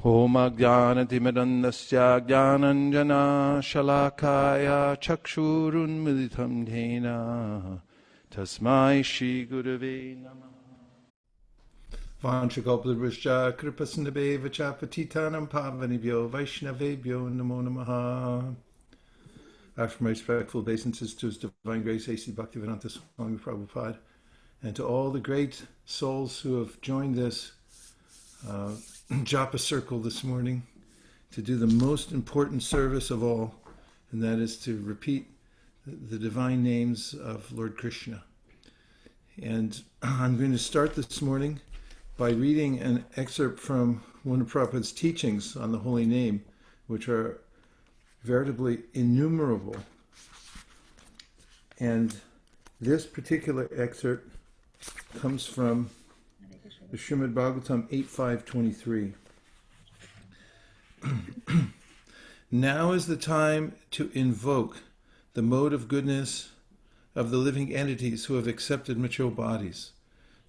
Om Ajnanatimidandasya Jnananjana Shalakaya Chakshurun Militam Dhena Tasmai Shri Gurave Namah. Vanchakalpadrishya Kripasindabe Vachapatitanam Pavanibhyo Vaishnavebhyo Namo Namaha. I offer my respectful obeisances to His Divine Grace A.C. Bhaktivedanta Swami Prabhupada and to all the great souls who have joined this Japa circle this morning to do the most important service of all, and that is to repeat the divine names of Lord Krishna. And I'm going to start this morning by reading an excerpt from one of Prabhupada's teachings on the holy name, which are veritably innumerable. And this particular excerpt comes from the Srimad Bhagavatam 8.5.23. Now is the time to invoke the mode of goodness of the living entities who have accepted material bodies.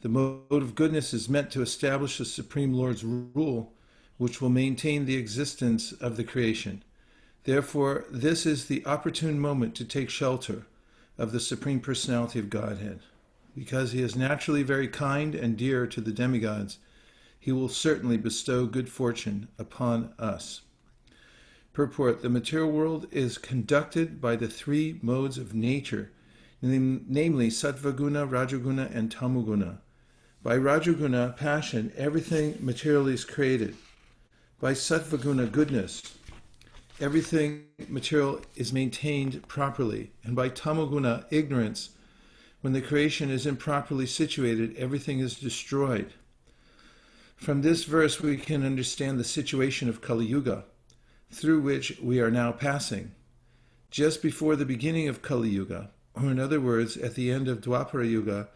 The mode of goodness is meant to establish the Supreme Lord's rule, which will maintain the existence of the creation. Therefore, this is the opportune moment to take shelter of the Supreme Personality of Godhead. Because he is naturally very kind and dear to the demigods, he will certainly bestow good fortune upon us. Purport: the material world is conducted by the three modes of nature, namely Sattvaguna, Rajaguna, and Tamoguna. By Rajaguna, passion, everything materially is created. By Sattvaguna, goodness, everything material is maintained properly. And by Tamoguna, ignorance, when the creation is improperly situated, everything is destroyed. From this verse we can understand the situation of Kali Yuga, through which we are now passing. Just before the beginning of Kali Yuga, or in other words, at the end of Dwapara Yuga,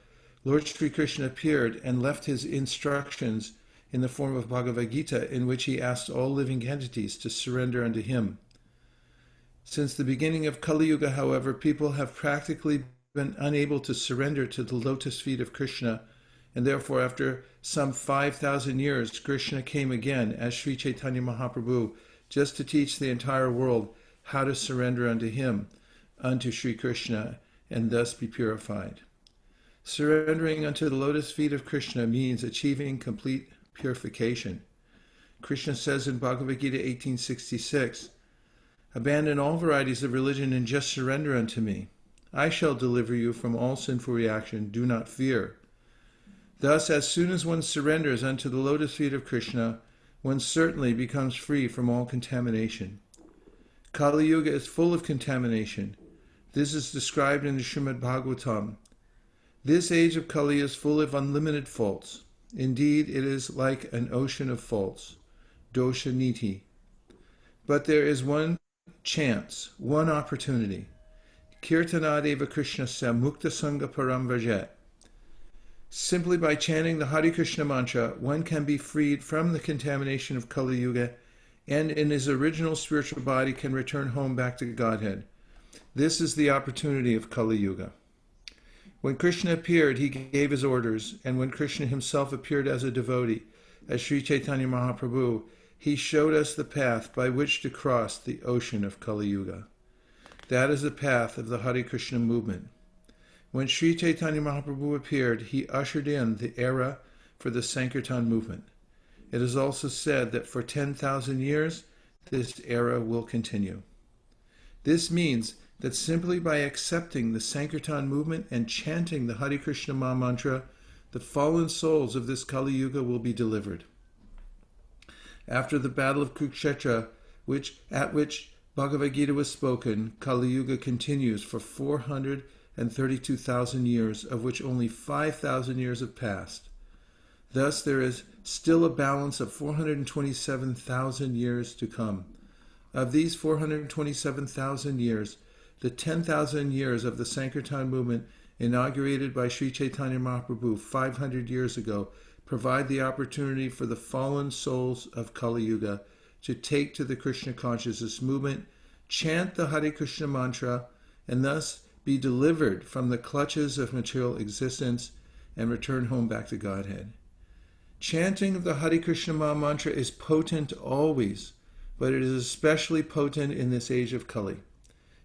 Lord Sri Krishna appeared and left his instructions in the form of Bhagavad Gita, in which he asked all living entities to surrender unto him. Since the beginning of Kali Yuga, however, people have practically been unable to surrender to the lotus feet of Krishna, and therefore after some 5,000 years, Krishna came again as Sri Chaitanya Mahaprabhu, just to teach the entire world how to surrender unto him, unto Sri Krishna, and thus be purified. Surrendering unto the lotus feet of Krishna means achieving complete purification. Krishna says in Bhagavad Gita 18.66, "Abandon all varieties of religion and just surrender unto me. I shall deliver you from all sinful reaction. Do not fear." Thus, as soon as one surrenders unto the lotus feet of Krishna, one certainly becomes free from all contamination. Kali Yuga is full of contamination. This is described in the Srimad Bhagavatam. This age of Kali is full of unlimited faults. Indeed, it is like an ocean of faults, dosha niti. But there is one chance, one opportunity. Kirtanadeva Krishnasya Mukta Sangha Param Vrajet. Simply by chanting the Hare Krishna mantra, one can be freed from the contamination of Kali Yuga, and in his original spiritual body can return home back to Godhead. This is the opportunity of Kali Yuga. When Krishna appeared, he gave his orders, and when Krishna himself appeared as a devotee, as Sri Chaitanya Mahaprabhu, he showed us the path by which to cross the ocean of Kali Yuga. That is the path of the Hare Krishna movement. When Sri Chaitanya Mahaprabhu appeared, he ushered in the era for the Sankirtan movement. It is also said that for 10,000 years, this era will continue. This means that simply by accepting the Sankirtan movement and chanting the Hare Krishna Maha Mantra, the fallen souls of this Kali Yuga will be delivered. After the battle of Kurukshetra, at which Bhagavad Gita was spoken, Kali Yuga continues for 432,000 years, of which only 5,000 years have passed. Thus there is still a balance of 427,000 years to come. Of these 427,000 years, the 10,000 years of the Sankirtan movement, inaugurated by Sri Chaitanya Mahaprabhu 500 years ago, provide the opportunity for the fallen souls of Kali Yuga to take to the Krishna consciousness movement, chant the Hare Krishna mantra, and thus be delivered from the clutches of material existence and return home back to Godhead. Chanting of the Hare Krishna Maha Mantra is potent always, but it is especially potent in this age of Kali.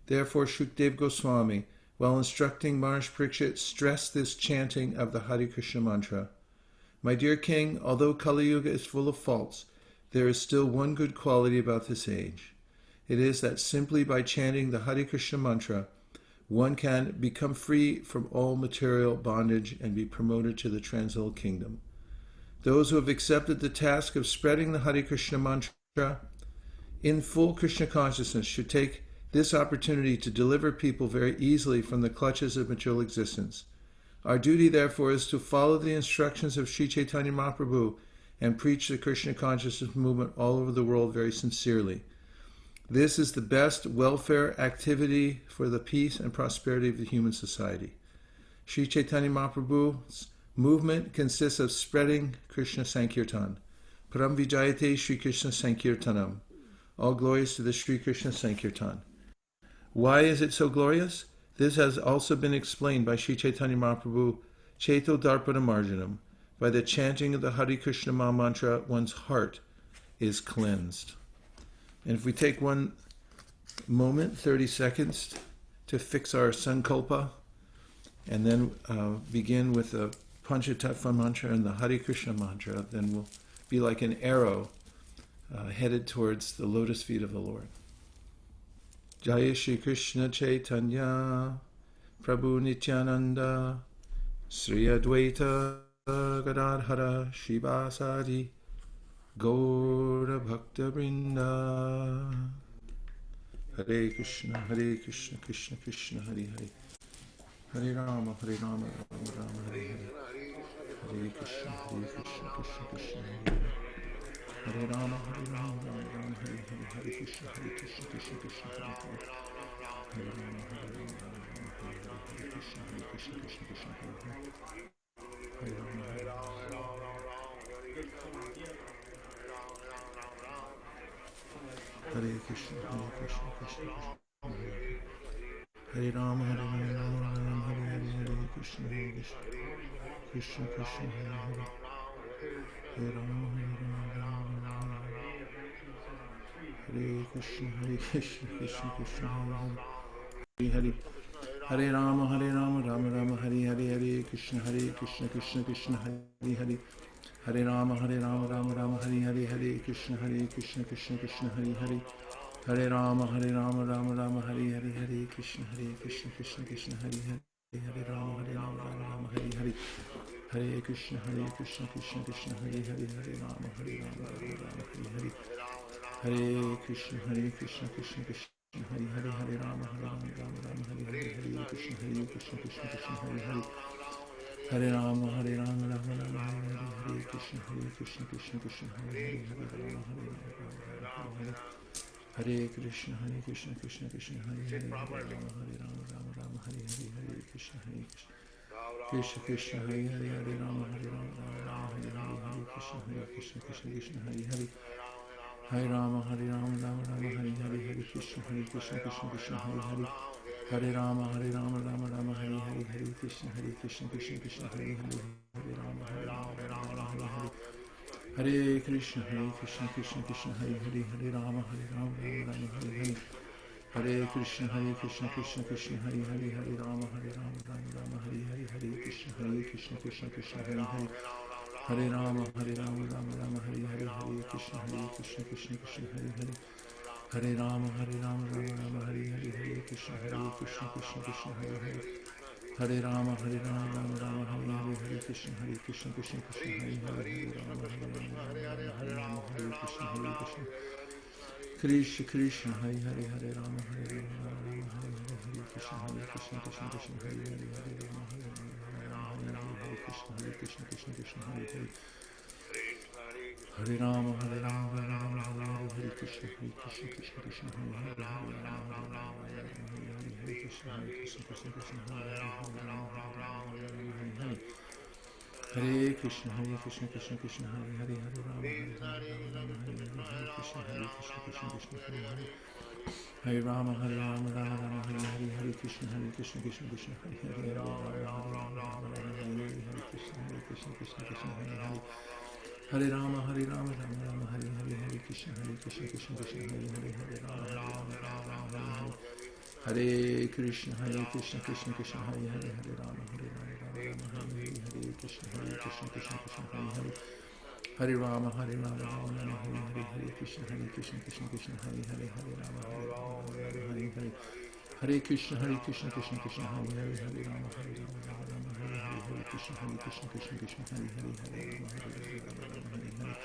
Therefore, Shukdev Goswami, while instructing Maharaj Parikshit, stressed this chanting of the Hare Krishna Mantra. My dear king, although Kali Yuga is full of faults, there is still one good quality about this age. It is that simply by chanting the Hare Krishna Mantra, one can become free from all material bondage and be promoted to the Transil Kingdom. Those who have accepted the task of spreading the Hare Krishna Mantra in full Krishna consciousness should take this opportunity to deliver people very easily from the clutches of material existence. Our duty, therefore, is to follow the instructions of Sri Chaitanya Mahaprabhu and preach the Krishna consciousness movement all over the world very sincerely. This is the best welfare activity for the peace and prosperity of the human society. Sri Chaitanya Mahaprabhu's movement consists of spreading Krishna Sankirtan. Param Vijayate Sri Krishna Sankirtanam. All glories to the Sri Krishna Sankirtan. Why is it so glorious? This has also been explained by Sri Chaitanya Mahaprabhu, Chaito Darpana Marjanam. By the chanting of the Hare Krishna Maha Mantra, one's heart is cleansed. And if we take one moment, 30 seconds, to fix our sankalpa, and then begin with the Panchatattva mantra and the Hare Krishna mantra, then we'll be like an arrow headed towards the lotus feet of the Lord. Jaya Shri Krishna Chaitanya Prabhu Nityananda Sri Advaita Gadadhara Shivasadi Gaura Bhakta Vrinda. Hare Krishna Krishna Krishna Hare Hare Hare Rama Rama Rama Hare Hare Hare Krishna Krishna Krishna Hare Hare Hare Rama Rama Rama Hare Hare Hare Krishna Krishna Krishna Hare Hare Hare Rama Rama Rama Hare Hare Hare Krishna Krishna Krishna Hare Hare Hare Rama Hare Krishna Krishna Krishna Hare Rama Rama Hare Hare Hare Krishna Krishna Krishna Hare Hare Hare Rama Rama Hare Krishna Krishna Krishna Hare Hare Hare Rama Rama Rama Hare Hare Hare Krishna Krishna Krishna Hare Hare Hare Rama Rama Rama Hare Hare Hare Krishna Krishna Krishna Hare Hare Hare Rama Rama Rama Hare Hare Hare Krishna Krishna Krishna Hare Hare Hare Rama Rama Hare Hare Hare Krishna Krishna Krishna Hare Hare Hare Rama Rama Hare Hare Hare Krishna Krishna Krishna Hare Hare Hare Rama Rama Hare Hare Hare Krishna Krishna Krishna Hare Hare Hare Rama Rama Rama Hare Krishna Krishna Krishna Hare Hare Hare Rama Hare Krishna Krishna Krishna Hare Hare Rama Rama Hare Hare Krishna Krishna Krishna Hare Hare Hare Rama Rama Hare Hare Krishna Krishna Hare Hare Hare Rama Rama Rama Hare Hare Hare Krishna Krishna Krishna Hare Hare Hare Rama Rama Rama Hare Hare Hare Krishna Krishna Krishna Hare Hare Hare Rama Rama Hare Hare Hare Krishna Krishna Krishna Hare Hare Hare Rama Rama Hare Hare Hare Krishna Krishna Krishna Hare Hare Hare Rama Rama Hare Hare Hare Krishna Krishna Hare Hare Hare Rama Rama Hare Hare Hare Krishna Krishna Hare Hare Hare Rama Rama Hare Hare Hare Krishna Krishna Hare Hare Hare Rama Rama Hare Hare Krishna Krishna Hare Hare Hare Rama Hare Krishna Krishna Hare Hare Hare Rama Rama Hare Krishna Krishna Hare Hare Hare Rama Hare Krishna Krishna Hare Hare Hare Rama Rama Hare Krishna Krishna Hare Hare Hare Krishna Krishna Hare Hare Hare Krishna Krishna Hare Hare Hare Rama Hare Krishna Hare Hare Hare Rama Rama Hare Hare Krishna Krishna Hare Hare Hare Rama Hare Krishna Krishna Hare Hare Hare Rama, Rama Rama, Hare Hare, Hare Krishna, Krishna Krishna, Hare Hare, Hare Rama, Rama Rama, Hare Hare. Hare Krishna, Krishna Krishna, Hare Hare, Hare Rama, Rama Rama, Hare Hare, Hare Krishna, Krishna Krishna, Hare Hare. Hare Rama, Rama Rama, Hare Hare, Hare Krishna, Krishna Krishna, Hare Hare, Hare Rama, Hare Hare. Hare Krishna, Krishna Krishna, Hare Hare, Hare Rama, Rama, Hare Hare, Hare Krishna, Krishna Krishna, Hare Hare, Hare Rama, Hare Hare.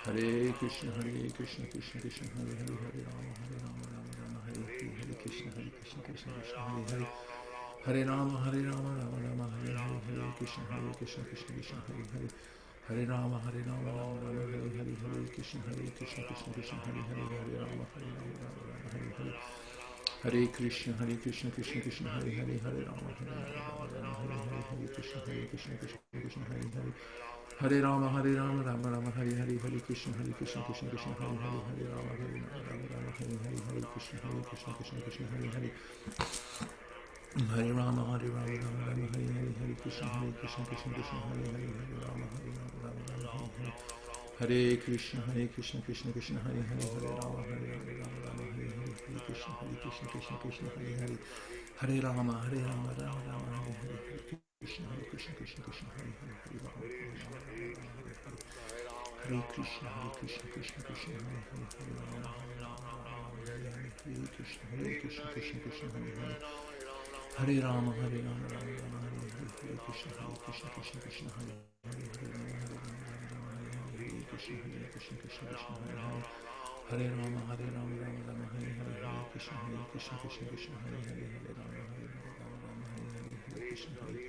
Hare Krishna, Krishna Krishna, Hare Hare, Hare Rama, Rama, Hare Hare, Hare Krishna, Krishna Krishna, Hare Hare. Hare Rama, Rama Rama, Hare Hare, Hare Krishna, Krishna Krishna, Hare Hare. Hare Rama, Rama Rama, Hare Hare, Hare Krishna, Krishna Krishna, Hare Hare, Hare Rama, Rama, Hare Hare. Hare Krishna, Krishna Krishna, Hare Hare, Hare Rama, Rama, Hare Hare, Hare Krishna, Krishna Hare Hare. Hare Rama, Rama Rama, Hare Hare, Hare Krishna, Krishna Hare Hare, Hare Rama, Rama, Hare Hare, Hare Krishna, Krishna Hare Hare. Hare Rama, Rama Rama, Hare Hare, Hare Krishna, Krishna Hare Hare, Hare Rama, Rama Rama, Hare Hare. Hare Krishna, Krishna Hare Hare, Hare Rama, Rama Hare Hare, Hare Krishna, Hare Hare. Hare Rama, Rama Rama, Hare Hare, Hare Krishna, Krishna Hare Hare, Hare Rama, Hare Hare. Hare Krishna, Krishna Hare Hare, Hare Rama, Hare Hare, Hare Krishna, Krishna Hare Hare. Hare Rama, Rama Rama, Hare Hare, Hare Krishna, Krishna Hare Hare, Hare Rama, Hare Krishna, Krishna Hare Hare. Hare Rama, Rama Rama, Hare Hare, Hare Krishna, Krishna Hare Hare, Hare Rama, Rama, Hare Hare, Hare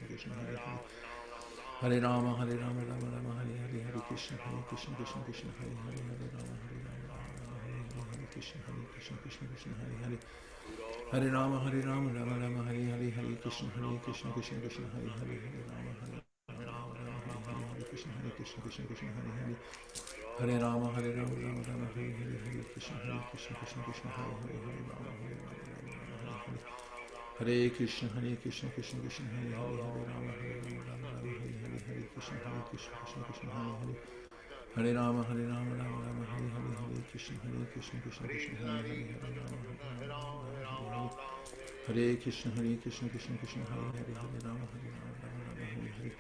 Krishna, Hare Hare. Hare Rama, Rama Rama, Hare Hare, Hare Krishna, Krishna Hare Hare, Hare Rama, Hare Hare, Hare Krishna, Krishna Hare Hare. Hare Rama, Rama Rama, Hare Hare, Hare Krishna, Krishna Hare Hare, Hare Rama, Rama, Hare Hare, Hare Krishna, Krishna Hare Hare. Hare Rama, Rama Rama, Hare Hare, Hare Krishna, Krishna Hare Hare, Hare Rama, Hare Hare. Hare Krishna, Krishna Hare Hare, Hare Rama, Rama Rama, Hare Hare, Hare Krishna, Krishna Hare Hare. Hare Rama, Rama Rama, Hare Hare, Hare Krishna, Krishna Hare Hare, Hare Rama, Hare Hare. Hare Krishna, Krishna Hare Hare, Hare Rama, Rama Hare Hare.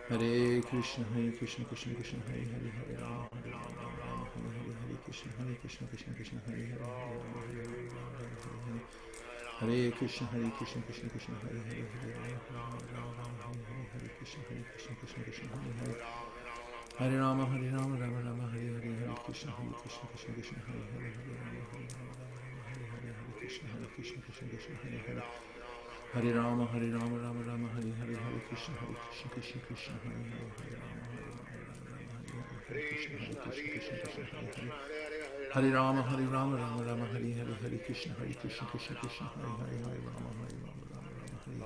Hare Krishna, Krishna Hare Hare, Hare Rama, Rama Hare Hare, Hare Krishna, Krishna Hare Hare, Hare Rama, Hare Hare. Hare Krishna, Krishna Hare Hare, Hare Rama, Rama Hare Hare, Hare Krishna, Krishna Hare Hare. Hare Rama, Rama Hare Hare, Hare Krishna, Krishna Hare Hare, Hare Rama, Hare Hare, Hare Krishna, Krishna Hare Hare. Hare Rama, Rama Rama, Hare Hare, Hare Krishna, Krishna Hare Hare, Hare Rama, Hare Krishna, Hare Hare. Hare Rama, Rama Rama, Hare Hare, Hare Krishna, Krishna Hare Hare, Hare Rama, Hare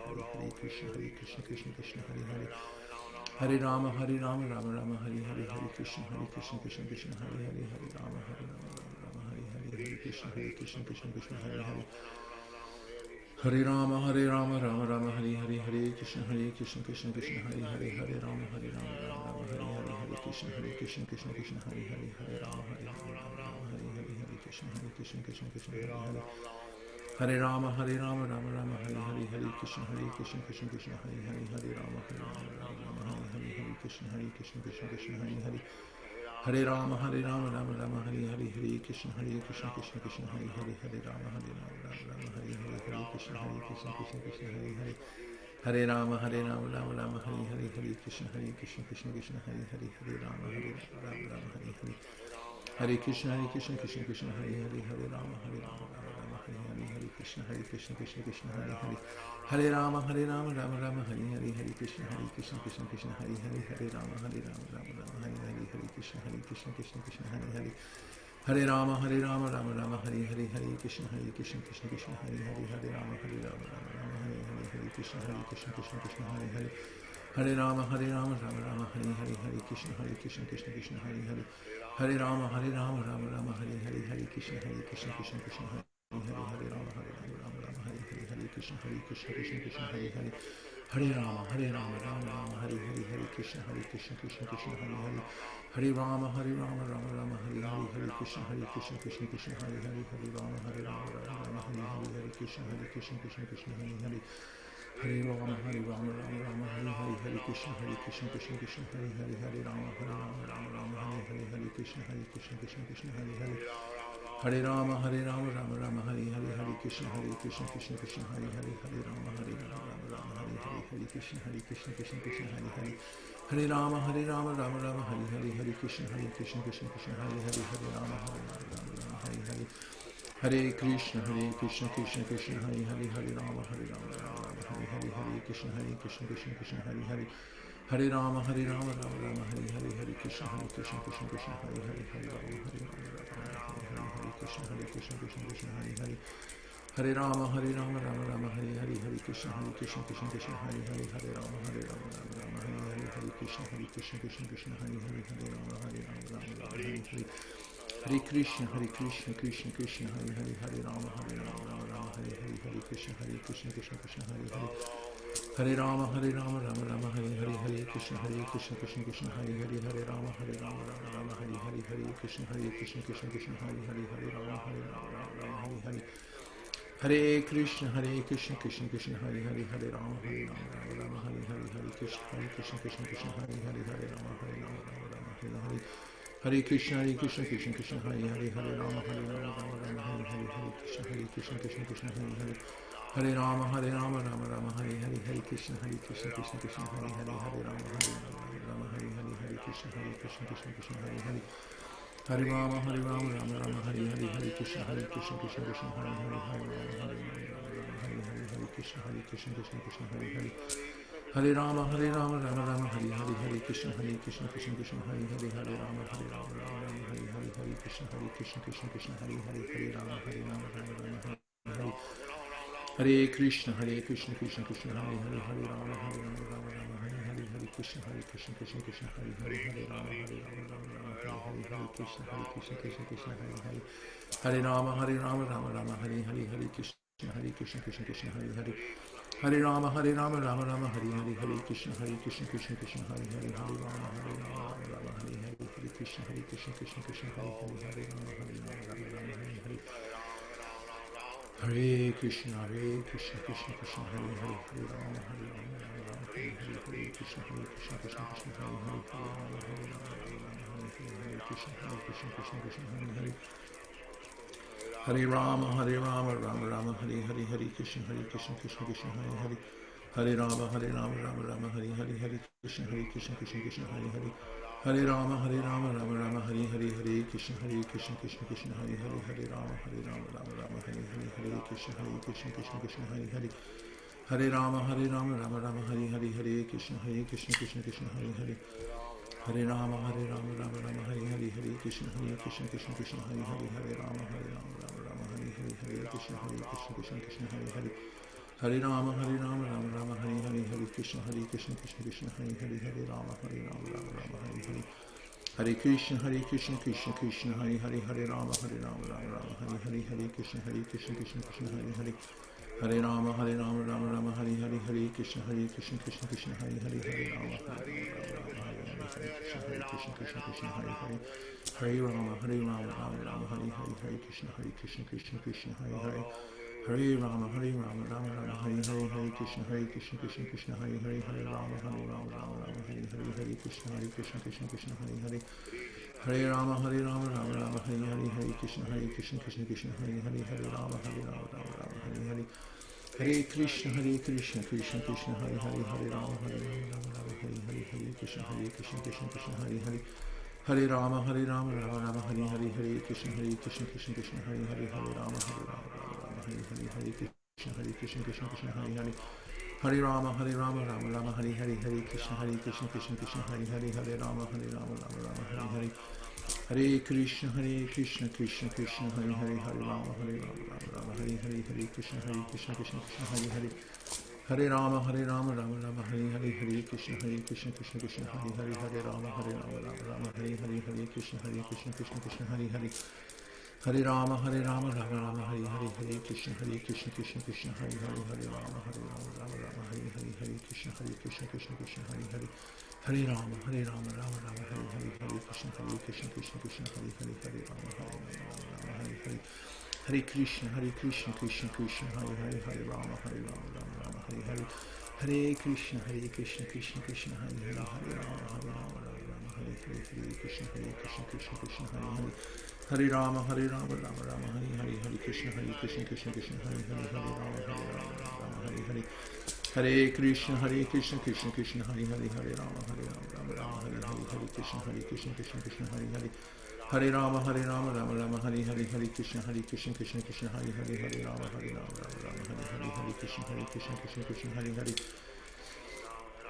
Hare, Hare Krishna, Hare Hare. Hare Rama, Rama Rama, Hare Hare, Hare Krishna, Krishna Hare Hare, Hare Rama, Rama Hare Hare, Hare Krishna, Krishna Hare Hare. Hare Rama, Rama Rama, Hare Hare, Hare Krishna, Krishna Hare Hare, Hare Rama, Rama Hare Hare, Hare Krishna, Krishna Hare Hare, Hare Rama, Rama Hare Hare, Hare Krishna, Krishna Hare Hare. Hare Rama, Rama Rama, Hare Hare, Hare Krishna, Krishna Hare Hare, Hare Rama, Rama Hare Hare, Hare Krishna, Krishna Hare Hare. Hare Rama, Rama Rama, Hare Hare, Hare Krishna, Krishna Hare Hare, Hare Rama, Rama Hare Hare, Hare Krishna, Krishna Hare Hare. Hare Rama, Rama Rama, Hare Hare, Hare Krishna, Krishna Hare Hare, Hare Rama, Rama Hare Hare. Hare Krishna, Krishna Hare Hare, Hare Rama, Rama Hare Hare, Hare Krishna, Krishna Hare Hare. Hare Rama, Rama Rama, Hare Hare, Hare Krishna, Krishna Hare Hare, Hare Rama, Rama Hare Hare, Hare Krishna, Krishna Hare Hare. Hare Rama, Rama Rama, Hare Hare, Hare Krishna, Krishna Hare Hare, Hare Rama, Rama Hare Hare, Hare Krishna, Krishna Hare Hare. Hare Rama, Rama Rama, Hare Hare, Hare Krishna, Krishna Hare Hare. Hare Rama, Rama Rama, Hare Hare, Hare Krishna, Krishna Hare Hare, Hare Rama, Rama Hare Hare, Hare Krishna, Krishna Hare Hare. Hare Rama, Rama Rama, Hare Hare, Hare Krishna, Krishna Krishna, Hare Hare. Hare Rama, Rama Rama, Hare Hare, Hare Krishna, Krishna Krishna, Hare Hare. Hare Rama, Rama Rama, Hare Hare, Hare Krishna, Krishna, Hare Hare. Hare Rama, Rama Rama, Hare Hare, Hare Krishna, Krishna, Hare Hare. Hare Rama, Rama Rama, Hare Hare, Hare Krishna, Krishna, Hare Hare. Hare Rama, Rama Rama, Hare Hare, Hare Krishna, Krishna, Hare Hare. Hare Rama, Rama Rama, Hare Hare, Hare Krishna, Krishna, Hare Hare. Hare Rama, Rama Rama, Hare Hare, Hare Krishna, Krishna, Hare Hare. Hare Rama, Rama, Hare Hare. Hare Krishna, Krishna Krishna, Hare Hare. Hare Rama, Rama, Hare Hare, Hare Krishna, Krishna, Hare Hare. Hare Rama, Rama Rama, Hare Hare, Hare Krishna, Krishna, Hare Hare. Hare Rama, Rama, Hare Krishna, Krishna, Hare Hare. Hare Rama, Rama Rama, Hare Hare, Hare Krishna, Krishna, Hare Hare. Hare Rama, Rama, Hare Hare, Hare Krishna, Krishna, Hare Hare. Hare Rama, Rama, Hare Hare. Hare Krishna, Krishna Krishna, Hare Hare. Hare Rama, Rama, Hare Hare, Hare Krishna, Krishna, Hare Hare. Hare Rama, Rama Rama, Hare Hare, Hare Krishna, Krishna, Hare Hare. Hare Rama, Rama Rama, Hare Hare, Hare Krishna, Krishna, Hare Hare. Hare Rama, Rama, Hare Hare. Hare Krishna, Krishna Krishna, Hare Hare. Hare Rama, Rama Rama, Hare Hare, Hare Krishna, Krishna, Hare Hare. Hare Rama, Rama, Hare Hare. Hare Krishna, Krishna, Hare Hare. Hare Rama, Rama Rama, Hare Hare, Hare Krishna, Krishna, Hare Hare. Hare Rama, Rama Rama, Hare Hare, Hare Krishna, Krishna, Hare Hare. Hare Rama, Rama, Hare Hare, Hare Krishna, Krishna, Hare Hare. Hare Rama, Rama Rama, Hare Hare, Hare Krishna, Krishna, Hare Hare. Hare Rama, Rama, Hare Hare, Hare Krishna, Krishna, Hare Hare. Hare Rama, Rama Rama, Hare Hare, Hare Krishna, Krishna, Hare Hare. Hare Rama, Rama Rama, Hare Hare, Hare Krishna, Krishna, Hare Hare. Hare Rama, Rama Rama, Hare Hare. Hare Krishna, Krishna, Hare Hare. Hare Rama, Rama, Hare Hare, Hare Krishna, Krishna, Hare Hare. Hare Rama, Rama, Hare Hare, Hare Krishna, Hare Hare. Hare Rama, Rama, Hare Hare, Hare Krishna, Krishna, Hare Hare. Hare Rama, Rama, Hare Hare, Hare Krishna, Krishna, Hare Hare. Hare Rama, Rama, Hare Hare, Hare Krishna, Krishna, Hare Hare. Hare Rama, Rama, Hare Hare. Hare Krishna, Krishna, Hare Hare. Hare Rama, Rama, Hare Hare, Hare Krishna, Krishna, Hare Hare. Hare Rama, Rama, Hare Krishna, Hare Hare. Hare Rama, Rama Rama, Hare Hare, Hare Krishna, Krishna, Hare Hare. Hare Rama, Rama Rama, Hare Hare, Hare Krishna, Krishna, Hare Hare. Hare Rama, Rama Rama, Hare Hare, Hare Krishna, Krishna, Hare Hare. Hare Rama, Rama Rama, Hare Hare, Hare Krishna, Krishna, Hare Hare. Hare Rama, Rama Rama, Hare Hare, Hare Krishna, Krishna, Hare Hare. Hare Rama, Rama Rama, Hare Hare, Hare Krishna, Krishna, Hare Hare. Hare Rama, Rama, Hare Hare, Hare Krishna, Krishna, Hare Hare. Hare Rama, Rama Rama, Hare Hare, Hare Krishna, Krishna, Hare Hare. Hare Rama, Rama, Hare Hare. Hare Krishna, Krishna, Hare Hare. Hare Rama, Rama, Hare Hare, Hare Krishna, Krishna, Hare Hare. Hare Rama, Rama, Hare Hare, Hare Krishna, Krishna, Hare Hare. Hare Rama, Rama, Hare Krishna, Hare Hare. Hare Rama, Rama, Hare Hare, Hare Krishna, Hare Hare. Hare Rama, Rama, Hare Hare, Hare Krishna, Krishna, Hare Hare. Hare Rama, Rama, Hare Hare, Hare Krishna, Krishna, Hare Hare. Hare Rama, Rama, Hare Hare, Hare Krishna, Krishna, Hare Hare. Hare Rama, Rama, Hare Hare. Hare Krishna, Krishna, Hare Hare. Hare Rama, Rama, Hare Hare, Hare Krishna, Krishna, Hare Hare. Hare Rama, Rama, Hare Hare, Hare Krishna, Krishna, Hare Hare. Hare Rama, Rama, Hare Hare, Hare Krishna, Hare Hare. Hare Rama, Rama, Hare Hare, Hare Krishna, Krishna, Hare Hare. Hare Rama, Rama, Hare Hare. Hare Krishna, Krishna, Hare Hare. Hare Rama, Rama, Hare Hare, Hare Krishna, Hare Hare. Hare Rama, Rama, Hare Hare, Hare Krishna, Krishna, Hare Hare. Hare Rama, Rama, Hare Hare, Hare Krishna, Krishna, Hare Hare. Hare Rama, Rama Rama, Hare Hare, Hare Krishna, Krishna Krishna, Hare Hare, Hare Rama, Rama Rama, Hare Hare, Hare Krishna, Krishna Krishna, Hare Hare, Hare Rama, Rama Rama, Hare Hare, Hare Krishna, Krishna Krishna, Hare Hare, Hare Rama, Rama, Hare Hare, Hare Krishna, Krishna Krishna, Hare Hare, Hare Rama, Rama, Hare Hare, Hare Krishna, Krishna Krishna, Hare Hare, Hare Rama, Rama, Hare Hare, Hare Krishna, Krishna Hare Hare, Hare Rama, Rama Rama, Hare Hare, Hare Krishna, Krishna Krishna, Hare Hare, Hare Rama, Hare Hare, Hare Krishna, Krishna Krishna, Hare Hare, Hare Rama, Rama, Hare Hare, Hare Krishna, Krishna, Hare Hare, Hare Rama, Rama Rama, Hare Hare, Hare Krishna, Krishna, Hare Hare, Hare Rama, Rama, Hare Hare, Hare Krishna, Krishna, Hare Hare,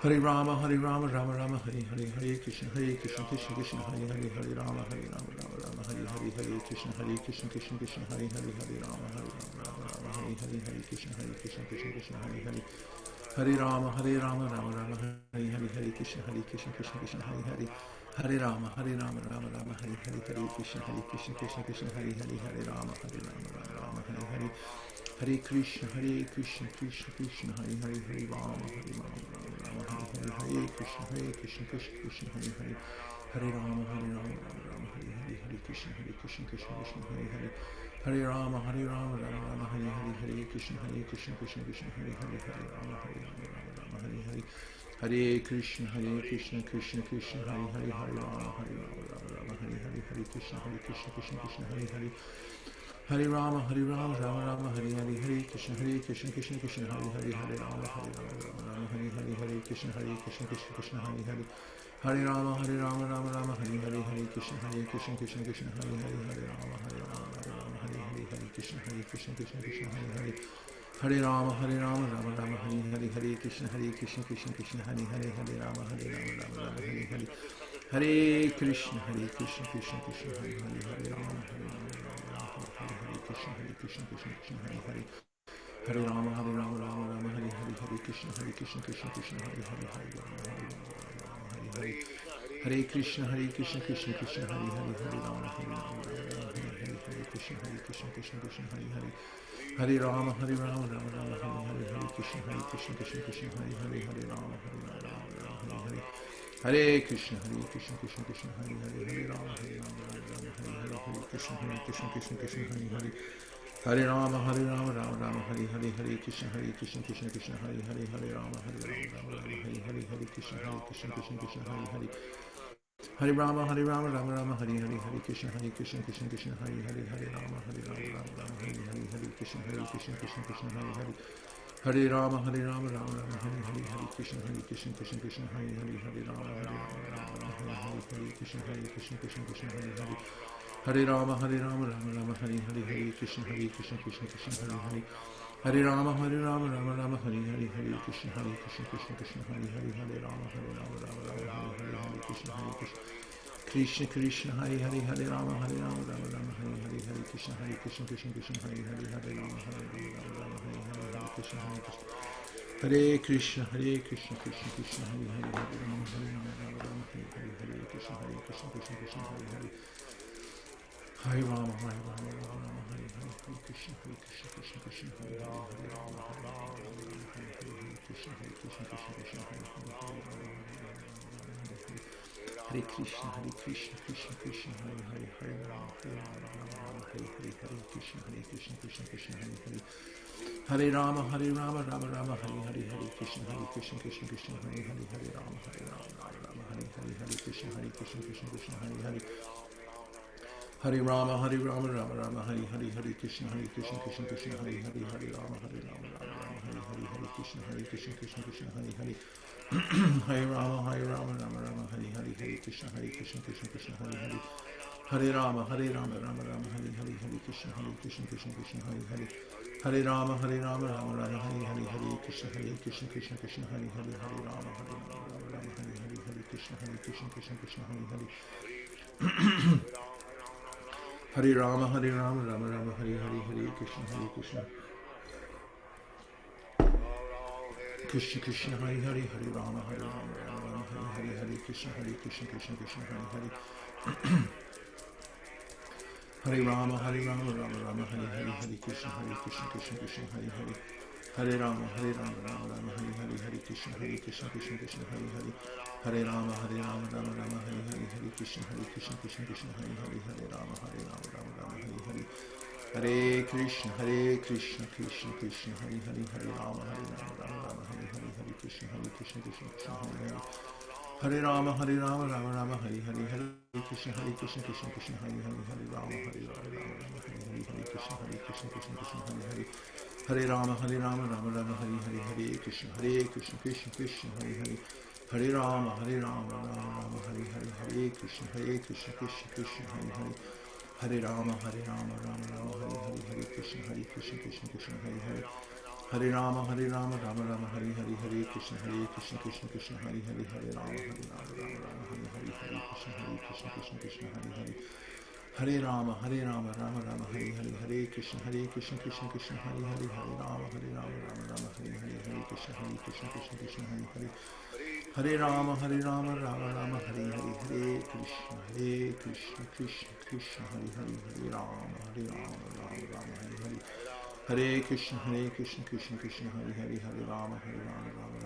Hare Rama, Rama Rama, Hare Hare, Hare Krishna, Krishna Krishna, Hare Hare, Hare Rama, Rama, Hare Hare, Hare Krishna, Krishna, Hare Hare, Hare Rama, Rama, Hare Hare, Hare Krishna, Krishna, Hare Hare, Hare Rama, Rama Rama, Hare Hare, Hare Krishna, Krishna, Hare Hare, Hare Rama, Rama, Hare Hare, Hare Krishna, Krishna, Hare Hare, Hare Rama, Rama, Hare Hare, Hare Krishna, Krishna Krishna, Hare Hare, Hare Rama, Rama, Hare Hare, Hare Krishna, Krishna, Hare Hare, Hare Rama, Rama, Hare Hare, Hare Krishna, Krishna, Hare Hare, Hare Rama, Rama, Hare Hare, Hare Krishna, Krishna, Hare Hare, Hare Rama, Rama, Hare Hare, Hare Krishna, Krishna Krishna, Hare Hare, Hare Rama, Rama, Hare Hare, Hare Krishna, Krishna, Hare Hare, Hare Rama, Rama Rama, Hare Hare, Hare Krishna, Krishna, Hare Hare, Hare Rama, Rama, Hare Hare, Hare Krishna, Krishna, Hare Hare, Hare Rama, Rama Rama, Hare Hare, Hare Krishna, Krishna, Hare Hare, Hare Rama, Rama, Hare Hare, Hare Krishna, Krishna, Hare Hare, Hare Rama, Rama Rama, Hare Hare, Hare Krishna, Krishna, Hare Hare, Hare Rama, Rama, Hare Hare, Hare Krishna, Krishna, Hare Hare, Hare Rama, Hare Krishna, Krishna, Hare Hare, Hare Rama, Rama, Hare Hare, Hare Krishna, Krishna, Hare Hare, Hare Rama, Hare Hare, Hare Krishna, Krishna, Hare Hare, Hare Rama, Hare Hare, Hare Krishna, Krishna, Hare Hare, Hare Rama, Rama, Hare Hare, Hare Krishna, Krishna, Hare Hare, Hare Rama, Hare Hare, Hare Krishna, Krishna, Hare Hare, Hare Rama, Hare Hare, Hare Krishna, Krishna, Hare Hare, Hare Rama, Rama, Hare Hare, Hare Krishna, Krishna, Hare Hare, Hare Rama, Rama, Hare Hare, Hare Krishna, Krishna, Hare Hare, Hare Rama, Rama, Hare Hare, Hare Krishna, Krishna, Hare Hare, Hare Rama, Rama, Hare Hare, Hare Krishna, Krishna, Hare Hare, Hare Rama, Rama, Hare Hare, Hare Krishna, Krishna, Hare Hare, Hare Rama, Rama, Hare Hare, Hare Krishna, Krishna, Hare Hare, Hare Rama, Rama, Hare Hare, Hare Krishna, Krishna, Hare Hare, Hare Rama, Rama, Hare Hare, Hare Krishna, Krishna, Hare Hare, Hare Rama, Rama, Hare Hare, Hare Krishna, Krishna, Hare Hare, Hare Rama, Rama, Hare Hare, Hare Krishna, Krishna, Hare Hare, Hare Rama, Rama, Hare Hare, Hare Krishna, Hare Krishna, Krishna, Hare Hare, Hare Rama, Rama, Hare Hare, Hare Krishna, Krishna, Hare Hare, Hare Rama, Rama, Hare Hare, Hare Krishna, Krishna, Hare Hare, Hare Rama, Rama, Hare Hare, Hare Krishna, Krishna, Hare Hare, Hare Krishna, Krishna, Hare Hare, Hare Rama, Rama, Hare Hare, Hare Krishna, Krishna, Hare Hare, Hare Rama, Rama, Hare Hare, Hare Krishna, Krishna, Hare Hare, Hare Rama, Rama, Hare Hare, Hare Krishna, Krishna, Hare Hare, Hare Rama, Rama, Hare Hare, Hare Krishna, Krishna, Hare Hare, Hare Rama, Rama, Hare Hare, Hare Krishna, Krishna, Hare Hare, Hare Rama, Rama, Hare Hare, Hare Krishna, Krishna, Hare Hare, Hare Rama, Rama, Hare Hare, Hare Krishna, Krishna, Hare Hare, Hare Rama, Rama, Hare Hare, Hare Krishna, Krishna, Hare Hare, Hare Rama, Rama, Hare Hare, Hare Krishna, Krishna, Hare Hare, Hare Rama, Rama, Hare Hare, Hare Krishna, Krishna, Hare Hare, Hare Rama, Rama, Hare Hare, Hare Krishna, Krishna, Hare Hare, Hare Rama, Rama Rama, Hare Hare, Hare Krishna, Krishna Krishna, Hare Hare. Hare Rama, Rama Rama, Hare Hare, Hare Krishna, Krishna Krishna, Hare Hare. Hare Rama, Rama Rama, Hare Hare, Hare Krishna, Krishna Krishna, Hare Hare. Hare Rama, Rama Rama, Hare Hare. Hare Krishna, Krishna Krishna, Hare Hare. Hare Rama, Rama Rama, Hare Hare, Hare Krishna, Krishna Krishna, Hare Hare. Hare Rama, Rama Rama, Hare Hare, Hare Krishna, Krishna Krishna, Hare Hare. Hare Rama, Rama Rama, Hare Hare, Hare Krishna, Krishna Hare Hare. Hare Rama, Rama Rama, Hare Hare, Hare Krishna, Krishna Krishna, Hare Hare. Hare Rama, Rama Rama, Hare Hare, Hare Krishna, Krishna Krishna, Hare Hare. Hare Rama, Rama Rama, Hare Hare, Hare Krishna, Krishna Krishna, Hare Hare. Hare Rama, Rama Rama, Hare Hare, Hare Krishna, Krishna Krishna, Hare Hare. Hare Rama, Rama Rama, Hare Hare, Hare Krishna, Krishna Krishna, Hare Hare. Hare Rama, Rama Rama, Hare Hare, Hare Krishna, Krishna Krishna, Hare Hare. Hare Rama, Rama Rama, Hare Hare, Hare Krishna, Krishna Krishna, Hare Hare. Hare Rama, Rama Rama, Hare Hare, Hare Krishna, Krishna Krishna, Hare Hare. Hare Rama, Rama Rama, Hare Hare. Hare Krishna, Krishna Krishna, Hare Hare. Hare Rama, Rama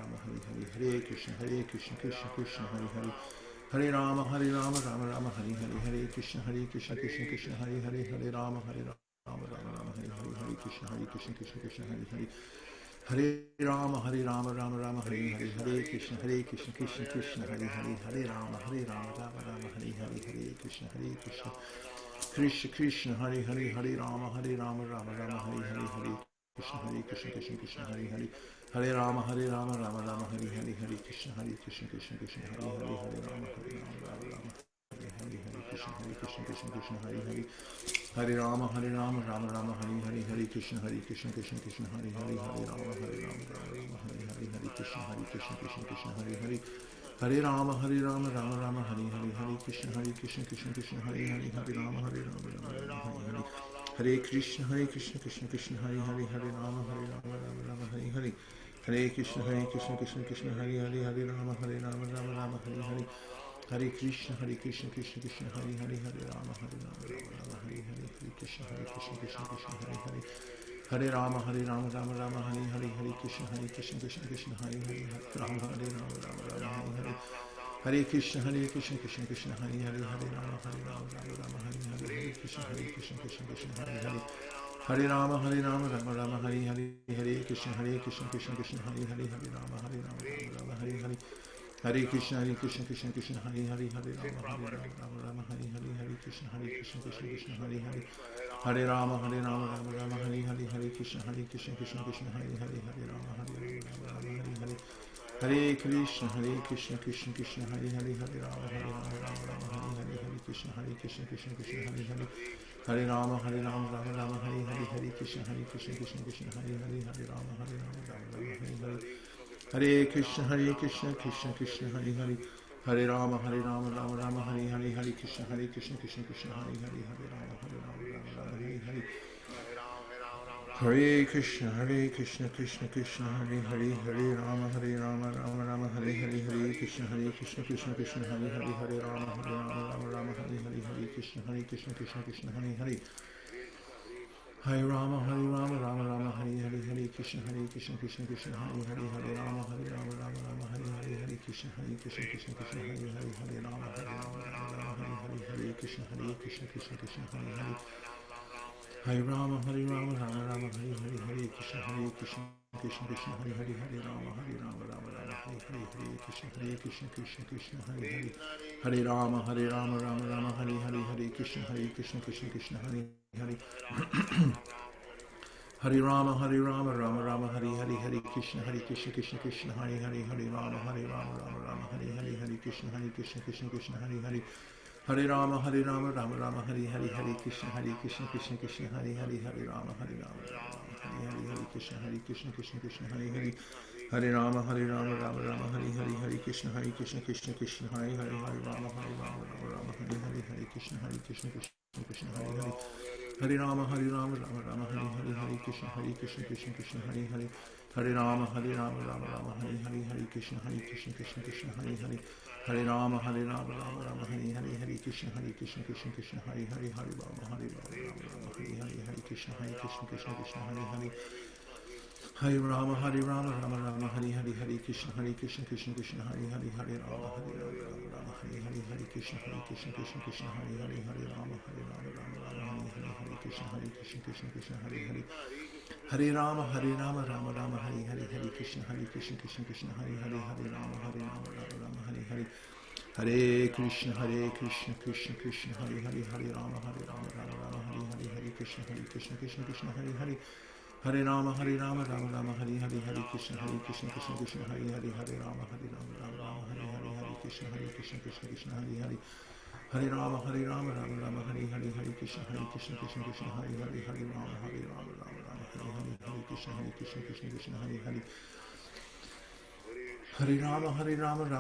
Rama, Hare Hare, Hare Krishna, Krishna Krishna, Hare Hare. Hare Rama, Rama Rama, Hare Hare, Hare Krishna, Krishna Krishna, Hare Hare. Hare Rama, Rama Rama, Hare Hare, Hare Krishna, Krishna Krishna, Hare Hare. Hare Rama, Rama Rama, Hare Hare, Hare Krishna, Krishna Krishna, Hare Hare. Hare Rama, Rama Rama, Hare Hare, Hare Krishna, Krishna Krishna, Hare Hare. Hare Rama, Rama Rama, Hare Hare, Hare Krishna, Krishna Krishna, Hare Hare. Hare Rama, Rama Rama, Hare Hare, Hare Krishna, Krishna Hare Hare. Hare Rama, Rama Rama, Hare Hare, Hare Krishna, Krishna Hare Hare. Hare Rama, Rama Rama, Hare Hare, Hare Krishna, Krishna Hare Hare. Hare Rama, Rama Rama, Hare Hare, Hare Krishna, Krishna Hare Hare. Hare Rama, Rama Rama, Hare Hare, Hare Krishna, Krishna Hare Hare. Hare Rama, Rama Rama, Hare Hare. Hare Krishna, Krishna Hare Hare. Hare Rama, Rama Hare Hare. Hare Krishna, Krishna Hare Hare. Hare Rama, Rama Hare Hare. Hare Krishna, Krishna Hare Hare. Hare Rama, Rama Hare Hare. Hare Krishna, Krishna Hare Hare. Hare Rama, Rama Rama, Hare Hare. Hare Krishna, Krishna Hare Hare. Hare Rama, Rama Hare Hare. Hare Krishna, Krishna Hare Hare. Hare Rama, Rama Hare Hare. Hare Krishna, Krishna Hare Hare. Hare Rama, Rama Hare Hare. Hare Krishna, Krishna Hare Hare. Hare Rama, Rama Hare Hare. Hare Krishna, Krishna Hare Hare. Hare Rama, Rama Hare Hare. Hare Krishna, Krishna Hare Hare. Hare Rama, Rama Hare Hare. Hare Krishna, Krishna Hare Hare. Hare Rama, Rama Hare Hare. Hare Krishna, Krishna Hare Hare. Hare Rama, Rama Hare Hare. Hare Krishna, Krishna Hare Hare. Hare Rama, Rama Hare Hare. Hare Krishna, Krishna Hare Hare. Hare Rama, Rama Hare Hare. Hare Krishna, Krishna Hare Hare. Hare Rama, Rama Hare Hare. Hare Krishna, Krishna Hare Hare. Hare Rama, Rama Hare Hare. Hare Krishna, Krishna Hare Hare. Hare Rama, Rama Hare Hare. Hare Krishna, Krishna Hare Hare. Hare Rama, Rama Hare Hare. Hare Krishna, Krishna Hare Hare. Hare Rama, Rama Rama, Hare Hare. Hare Krishna, Krishna Hare Hare. Hare Rama, Rama Hare Hare. Hare Krishna, Krishna Hare Hare. Hare Rama, Rama Hare Hare. Hare Krishna, Krishna Hare Hare. Hare Rama, Rama Rama, Hare Hare. Hare Krishna, Krishna Hare Hare. Hare Rama, Rama Rama, Hare Hare. Hare Krishna, Krishna Hare Hare. Hare Rama, Rama Rama, Hare Hare. Hare Krishna, Krishna Hare Hare. Hare Rama, Rama Rama, Hare Hare. Hare Krishna, Krishna Hare Hare. Hare Rama, Rama Rama, Hare Hare. Hare Krishna, Krishna Hare Hare. Hare Rama, Rama Rama, Hare Hare. Hare Krishna, Krishna Hare Hare. Hare Rama, Rama Hare Hare. Hare Krishna, Krishna Hare Hare. Hare Rama, Rama Rama, Hare Hare. Hare Krishna, Krishna Hare Hare. Hare Rama, Rama Hare Hare. Hare Krishna, Krishna Hare Hare. Hare Rama, Rama Rama, Hare Hare. Hare Krishna, Krishna Hare Hare. Hare Rama, Rama Rama, Hare Hare. Hare Krishna, Krishna Hare Hare. Hare Rama, Rama Rama, Hare Hare. Hare Krishna, Krishna Hare Hare. Hare Rama, Rama Rama, Hare Hare. Hare Krishna, Hare Krishna, Krishna Krishna, Hare Hare. Hare Rama, Rama Rama, Hare Hare, Hare Krishna, Krishna Krishna, Hare Hare, Hare Rama, Rama, Hare Hare, Hare Krishna, Krishna Krishna, Hare Hare, Hare Rama, Rama, Hare Hare, Hare Krishna, Krishna Krishna, Hare Hare, Hare Rama, Rama Rama, Hare Hare, Hare Krishna, Krishna Krishna, Hare Hare, Hare Rama, Rama, Hare Hare, Hare Krishna, Krishna Krishna, Hare Hare, Hare Rama, Rama, Hare Hare, Hare Krishna, Krishna Krishna, Hare Hare, Hare Rama, Rama, Hare Hare, Hare Krishna, Krishna Krishna, Hare Hare, Hare Rama, Rama, Hare Hare, Hare Krishna, Krishna Hare Hare, Hare Rama,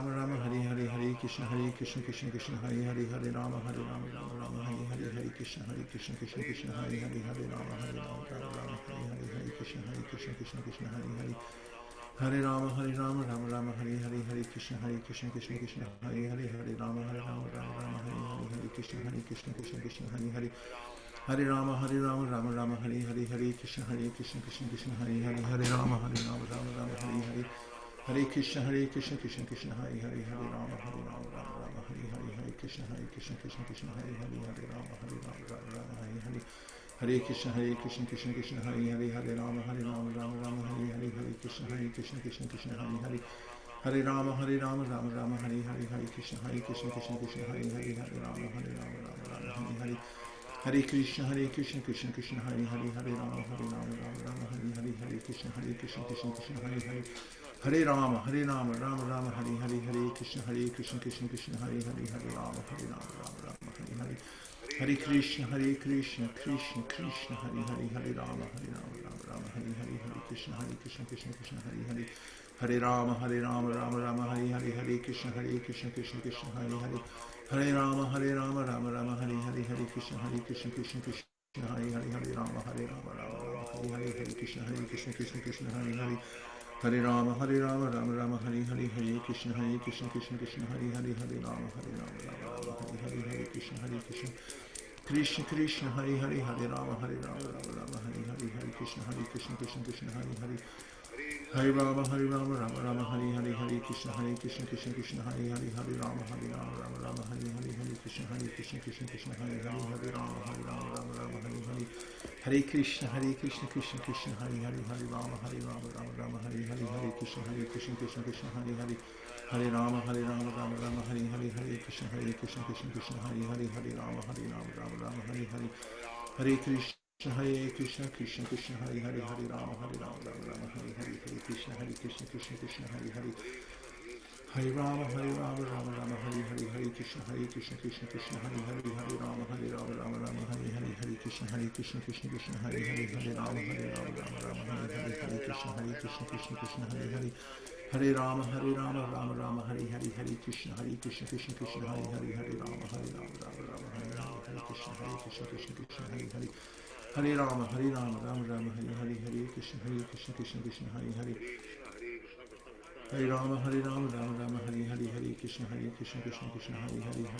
Rama, Hare Hare, Hare Krishna, Krishna Hare Hare, Hare Rama, Rama, Hare Hare, Hare Krishna, Krishna Hare Hare, Hare Rama, Rama, Hare Hare, Hare Krishna, Krishna Hare Hare, Hare Rama, Rama, Hare Hare, Hare Krishna, Krishna Hare Hare, Hare Rama, Rama, Hare Hare, Hare Krishna, Krishna Hare Hare, Hare Rama, Rama, Hare Hare, Hare Krishna, Krishna Hare Hare, Hare Rama, Rama, Hare Hare, Hare Krishna, Krishna Hare Hare, Hare Rama, Rama, Hare Hare, Hare Krishna, Krishna Hare Hare, Hare Rama, Rama, Hare Hare, Hare Krishna, Krishna Hare Hare, Hare Rama, Rama, Hare Hare, Hare Krishna, Krishna Hare Hare, Hare Rama, Rama, Hare Hare, Hare Krishna, Krishna Hare Hare, Hare Rama, Rama, Hare Hare, Hare Krishna, Krishna Hare Hare, Hare Rama, Rama, Hare Hare, Hare Krishna, Krishna Hare Hare, Hare Rama, Rama, Hare Hare, Hare Krishna, Krishna Hare Hare, Hare Rama, Rama, Hare Hare, Hare Krishna, Krishna Hare Hare, Hare Rama, Rama, Hare Hare, Hare Krishna, Krishna Hare Hare, Hare Rama, Rama, Hare Hare, Hare Krishna, Krishna Hare Hare, Hare Rama, Rama, Hare Hare, Hare Krishna, Krishna Hare Hare, Hare Rama, Rama, Hare Hare, Hare Krishna, Krishna Hare Hare, Hare Rama, Rama, Hare Hare, Hare Krishna, Krishna Hare Hare, Hare Rama, Rama, Hare Hare, Hare Krishna, Krishna Hare Hare, Hare Rama, Rama, Hare Hare, Hare Krishna, Krishna Hare Hare, Hare Rama, Rama, Hare Hare, Hare Krishna, Krishna Hare Hare, Hare Rama, Rama, Hare Hare, Hare Krishna, Krishna Hare Hare, Hare Rama, Rama, Hare Hare, Hare Krishna, Krishna Hare Hare, Hare Rama, Rama, Hare Hare, Hare Krishna, Krishna Hare Hare, Hare Rama, Rama, Hare Hare, Hare Krishna, Krishna Hare Hare, Hare Rama, Rama, Hare Hare, Hare Krishna, Krishna Hare Hare, Hare Rama, Rama, Hare Hare, Hare Krishna, Krishna Hare Hare, Hare Rama, Rama, Hare Hare, Hare Krishna, Krishna Hare Hare, Hare Rama, Rama, Hare Hare, Hare Krishna, Krishna Hare Hare, Hare Rama, Rama, Hare Hare, Hare Krishna, Krishna Hare Hare, Hare Rama, Rama, Hare Hare, Hare Krishna, Krishna Hare Hare, Hare Rama, Rama, Hare Hare, Hare Krishna, Krishna Hare Hare, Hare Rama, Rama, Hare Hare, Hare Krishna, Krishna Hare Hare, Hare Rama, Rama, Hare Hare, Hare Krishna, Krishna Hare Hare, Hare Rama, Rama, Hare Hare, Hare Krishna, Krishna Hare Hare, Hare Rama, Rama, Hare Hare, Hare Krishna, Krishna Hare Hare, Hare Rama, Rama, Hare Hare, Hare Krishna, Krishna Hare Hare, Hare Rama, Rama, Hare Hare, Hare Krishna, Krishna Hare Hare, Hare Rama, Rama, Hare Hare,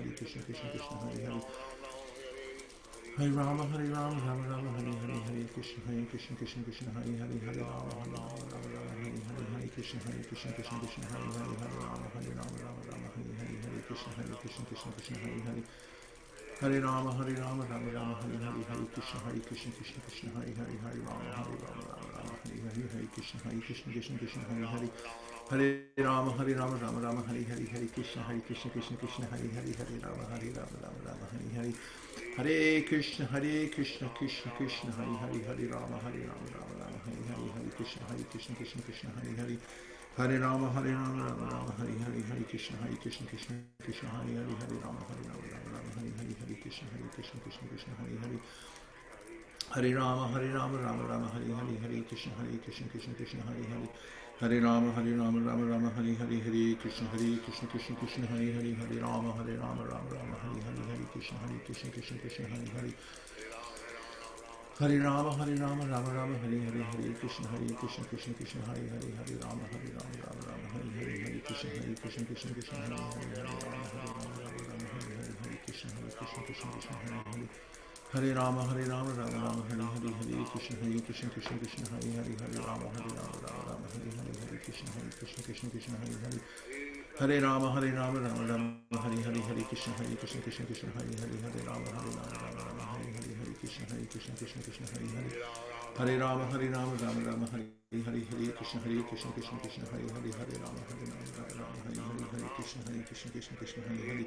Hare Krishna, Krishna Hare Hare, Hare Rama, Rama, Hare Hare, Hare Krishna, Krishna Hare Hare, Hare Rama, Rama, Hare Hare, Hare Krishna, Krishna Hare Hare, Hare Rama, Rama, Hare Hare, Hare Krishna, Krishna Hare Hare, Hare Rama, Rama, Hare Hare, Hare Krishna, Krishna Hare Hare, Hare Rama, Rama, Hare Hare, Hare Krishna, Krishna Hare Hare, Hare Rama, Rama, Hare Hare, Hare Krishna, Krishna Hare Hare, Hare Rama, Rama, Hare Hare, Hare Krishna, Krishna Hare Hare, Hare Rama, Rama, Hare Hare, Hare Krishna, Krishna Hare Hare, Hare Rama, Rama, Hare Hare, Hare Krishna, Krishna Hare Hare, Hare Rama, Rama, Hare Hare, Hare Krishna, Krishna Hare Hare, Hare Rama, Rama, Hare Hare, Hare Krishna, Krishna Hare Hare, Hare Rama, Rama, Hare Hare, Hare Krishna, Krishna Hare Hare, Hare Rama, Rama, Hare Hare, Hare Krishna, Krishna Hare Hare, Hare Rama, Rama, Hare Hare, Hare Krishna, Krishna Hare Hare, Hare Rama, Rama Rama, Hare Hare, Hare Krishna, Krishna Krishna, Hare Hare, Hare Rama, Rama, Hare Hare, Hare Krishna, Krishna Krishna, Hare Hare. Hare Rama, Rama Rama, Hare Hare, Hare Krishna, Krishna Krishna, Hare Hare, Hare Rama, Rama, Hare Hare, Hare Krishna, Krishna Hare Hare. Hare Rama, Rama Rama, Hare Hare, Hare Krishna, Krishna Hare Hare, Hare Rama, Rama, Hare Hare, Hare Krishna, Krishna Hare Hare.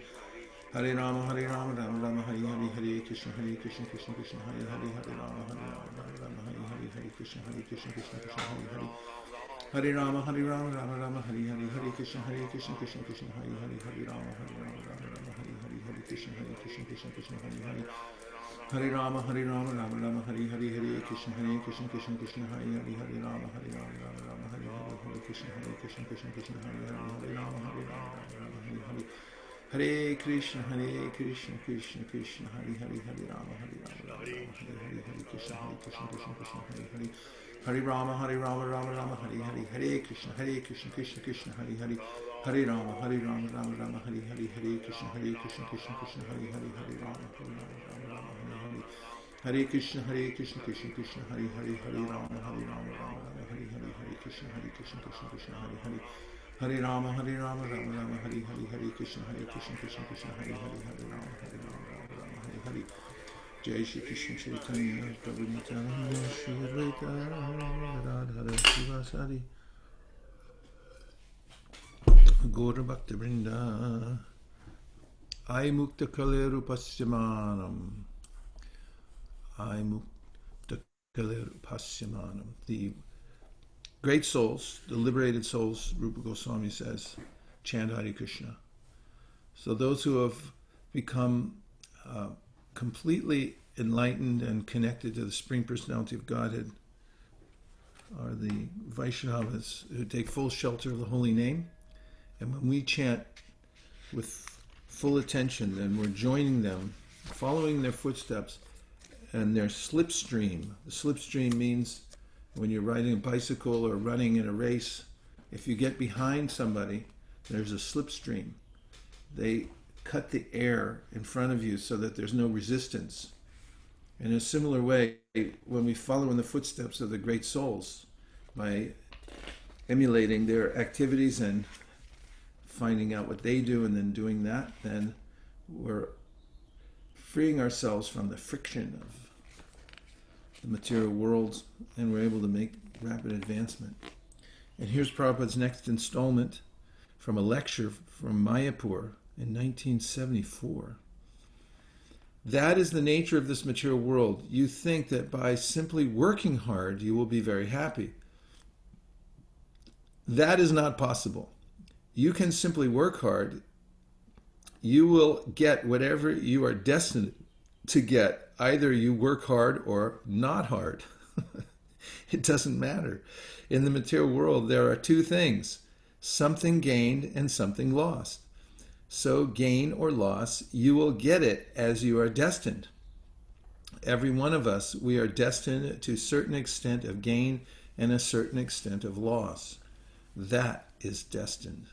Hare Rama, Rama Rama, Hare Hare, Hare Krishna, Krishna Hare Hare, Hare Rama, Rama, Hare Hare, Hare Krishna, Krishna Hare Hare. Hare Rama, Rama Rama, Hare Hare, Hare Krishna, Krishna Hare Hare, Hare Rama, Rama Rama, Hare Hare, Hare Krishna, Krishna Hare Hare. Hare Rama, Rama Rama, Hare Hare, Hare Krishna, Krishna Hare Hare, Hare Rama, Rama, Hare Hare, Hare Krishna, Krishna Hare Hare, Hare Rama, Rama, Hare Hare. Hare Krishna, Krishna Krishna, Hare Hare, Hare Rama, Rama, Hare Hare, Hare Krishna, Krishna Hare Hare. Hare Rama, Rama Rama, Hare Hare, Hare Krishna, Krishna Hare Hare. Hare Rama, Rama Rama, Hare Hare, Hare Krishna, Krishna Hare Hare, Hare Rama, Rama, Hare Hare. Hare Krishna, Krishna Hare Hare, Hare Rama, Rama, Hare Hare, Hare Krishna, Krishna Hare Hare. Hare Rama, Rama Rama, Hare Hare, Hare Krishna, Krishna Hare Hare, Hare Rama, Rama, Hare Hare. Jai Shri Krishna Chaitanya Prabhu Nityananda Shri Advaita Radhara Sivasari Gaura Bhakta Vrinda Ai Mukta Kaleru Pasyamanam Ai Mukta Kaleru Pasyamanam. The great souls, the liberated souls, Rupa Goswami says, chant Hare Krishna. So those who have become completely enlightened and connected to the Supreme Personality of Godhead are the Vaishnavas who take full shelter of the holy name. And when we chant with full attention, then we're joining them, following their footsteps and their slipstream. The slipstream means when you're riding a bicycle or running in a race, if you get behind somebody, there's a slipstream. They cut the air in front of you so that there's no resistance. In a similar way, when we follow in the footsteps of the great souls, by emulating their activities and finding out what they do and then doing that, then we're freeing ourselves from the friction of the material world, and we're able to make rapid advancement. And here's Prabhupada's next installment from a lecture from Mayapur in 1974. That is the nature of this material world. You think that by simply working hard, you will be very happy. That is not possible. You can simply work hard. You will get whatever you are destined to get. Either you work hard or not hard. It doesn't matter. In the material world, there are two things: something gained and something lost. So gain or loss, you will get it as you are destined. Every one of us, we are destined to a certain extent of gain and a certain extent of loss. That is destined.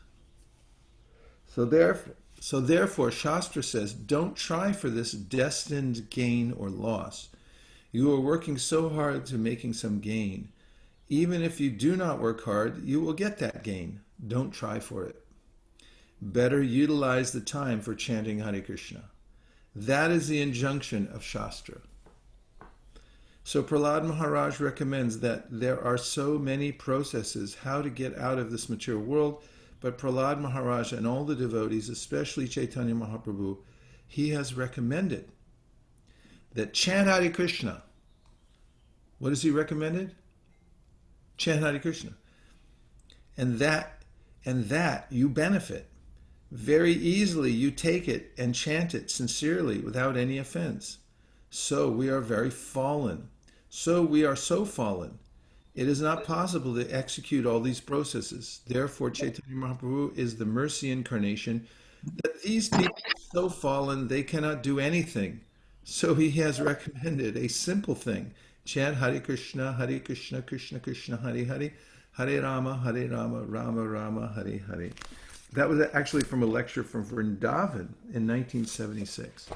So therefore, Shastra says, don't try for this destined gain or loss. You are working so hard to making some gain. Even if you do not work hard, you will get that gain. Don't try for it. Better utilize the time for chanting Hare Krishna. That is the injunction of Shastra. So Prahlad Maharaj recommends that there are so many processes how to get out of this material world, but Prahlad Maharaj and all the devotees, especially Chaitanya Mahaprabhu, he has recommended that chant Hare Krishna. What has he recommended? Chant Hare Krishna. And that you benefit. Very easily you take it and chant it sincerely without any offense. So we are very fallen. So we are so fallen. It is not possible to execute all these processes. Therefore, Chaitanya Mahaprabhu is the mercy incarnation that these people are so fallen they cannot do anything. So he has recommended a simple thing. Chant Hare Krishna, Krishna Krishna, Hare Hare, Hare Rama, Rama Rama, Hare Hare. That was actually from a lecture from Vrindavan in 1976.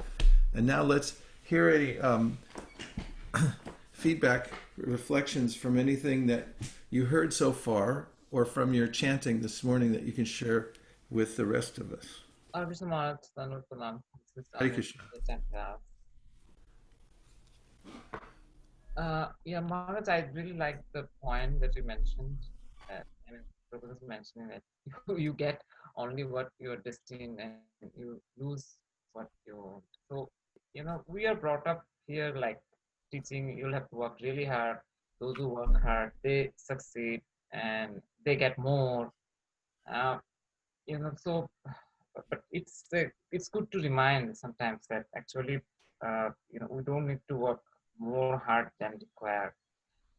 And now let's hear any feedback, reflections from anything that you heard so far, or from your chanting this morning that you can share with the rest of us. Krishna Maharaj, Tanur Pranam. This is Hare Anil. Krishna. Yeah, Maharaj, I really like the point that you mentioned. I mean, Prabhupada was mentioning that you get only what you're destined and you lose what you want. So, we are brought up here like teaching you'll have to work really hard. Those who work hard, they succeed and they get more. Uh, so but it's good to remind sometimes that actually we don't need to work more hard than required,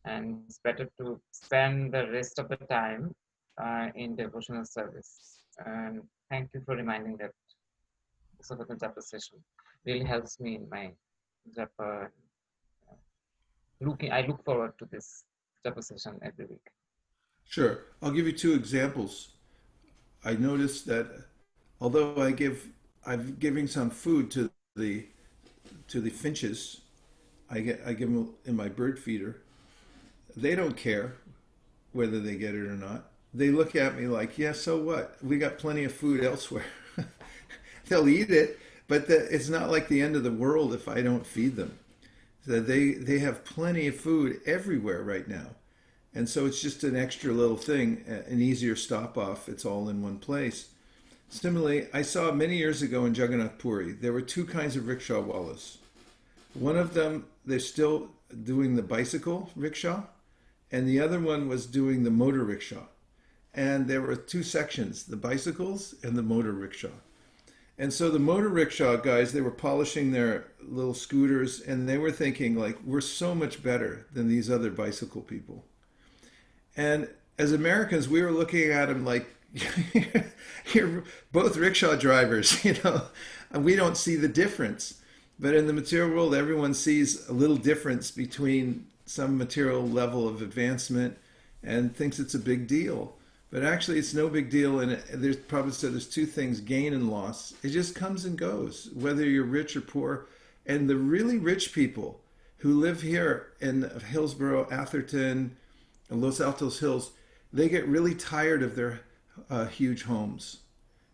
and it's better to spend the rest of the time in devotional service. And thank you for reminding that. So the Japa session really helps me in my Japa. I look forward to this Japa session every week. Sure. I'll give you two examples. I noticed that although I'm giving some food to the finches. I give them in my bird feeder. They don't care whether they get it or not. They look at me like, yeah, so what? We got plenty of food elsewhere. They'll eat it, but it's not like the end of the world if I don't feed them. So they have plenty of food everywhere right now. And so it's just an extra little thing, an easier stop off. It's all in one place. Similarly, I saw many years ago in Jagannath Puri, there were two kinds of rickshaw wallahs. One of them, they're still doing the bicycle rickshaw, and the other one was doing the motor rickshaw. And there were two sections, the bicycles and the motor rickshaw. And so the motor rickshaw guys, they were polishing their little scooters and they were thinking like, we're so much better than these other bicycle people. And as Americans, we were looking at them like, you're both rickshaw drivers, and we don't see the difference. But in the material world, everyone sees a little difference between some material level of advancement and thinks it's a big deal. But actually, it's no big deal. And there's probably said there's two things: gain and loss. It just comes and goes, whether you're rich or poor. And the really rich people who live here in Hillsborough, Atherton, and Los Altos Hills, they get really tired of their huge homes.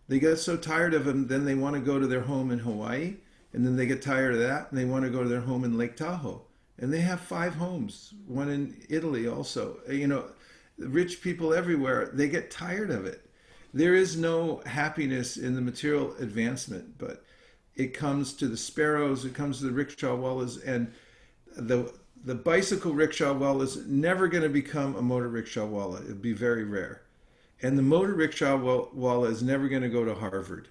They get so tired of them, then they want to go to their home in Hawaii, and then they get tired of that, and they want to go to their home in Lake Tahoe. And they have 5 homes, one in Italy also. Rich people everywhere, they get tired of it. There is no happiness in the material advancement, but it comes to the sparrows, it comes to the rickshaw wallahs, and the bicycle rickshaw wallah is never going to become a motor rickshaw wallah. It'd be very rare. And the motor rickshaw wallah is never going to go to Harvard.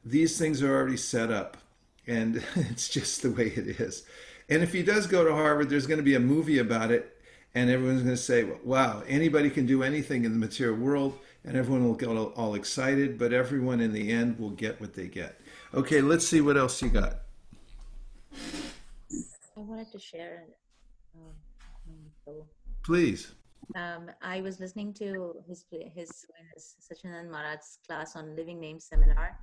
These things are already set up, and it's just the way it is. And if he does go to Harvard, there's going to be a movie about it, and everyone's going to say, wow, anybody can do anything in the material world, and everyone will get all excited, but everyone in the end will get what they get. Okay, let's see what else you got. I wanted to share. So, Please. I was listening to his Sachinand Maharaj's class on Living Name seminar,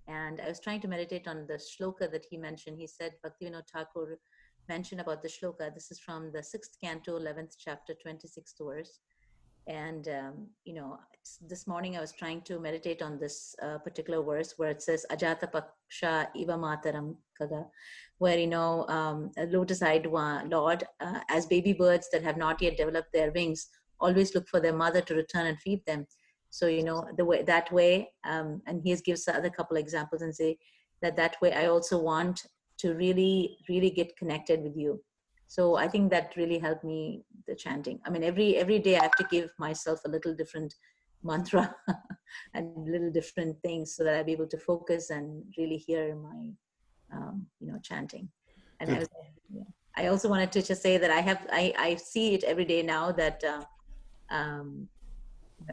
and I was trying to meditate on the shloka that he mentioned. He said Bhaktivinoda Thakur mentioned about the shloka. This is from the 6th canto, 11th chapter, 26th verse. And this morning I was trying to meditate on this particular verse where it says Ajata Paksha Iva Mataram Kaga, where a lotus-eyed Lord, as baby birds that have not yet developed their wings, always look for their mother to return and feed them. So and he gives the other couple examples and say that way I also want to really, really get connected with you. So I think that really helped me, the chanting. I mean, every day I have to give myself a little different mantra and little different things so that I'll be able to focus and really hear my, chanting. And I also wanted to just say that I see it every day now that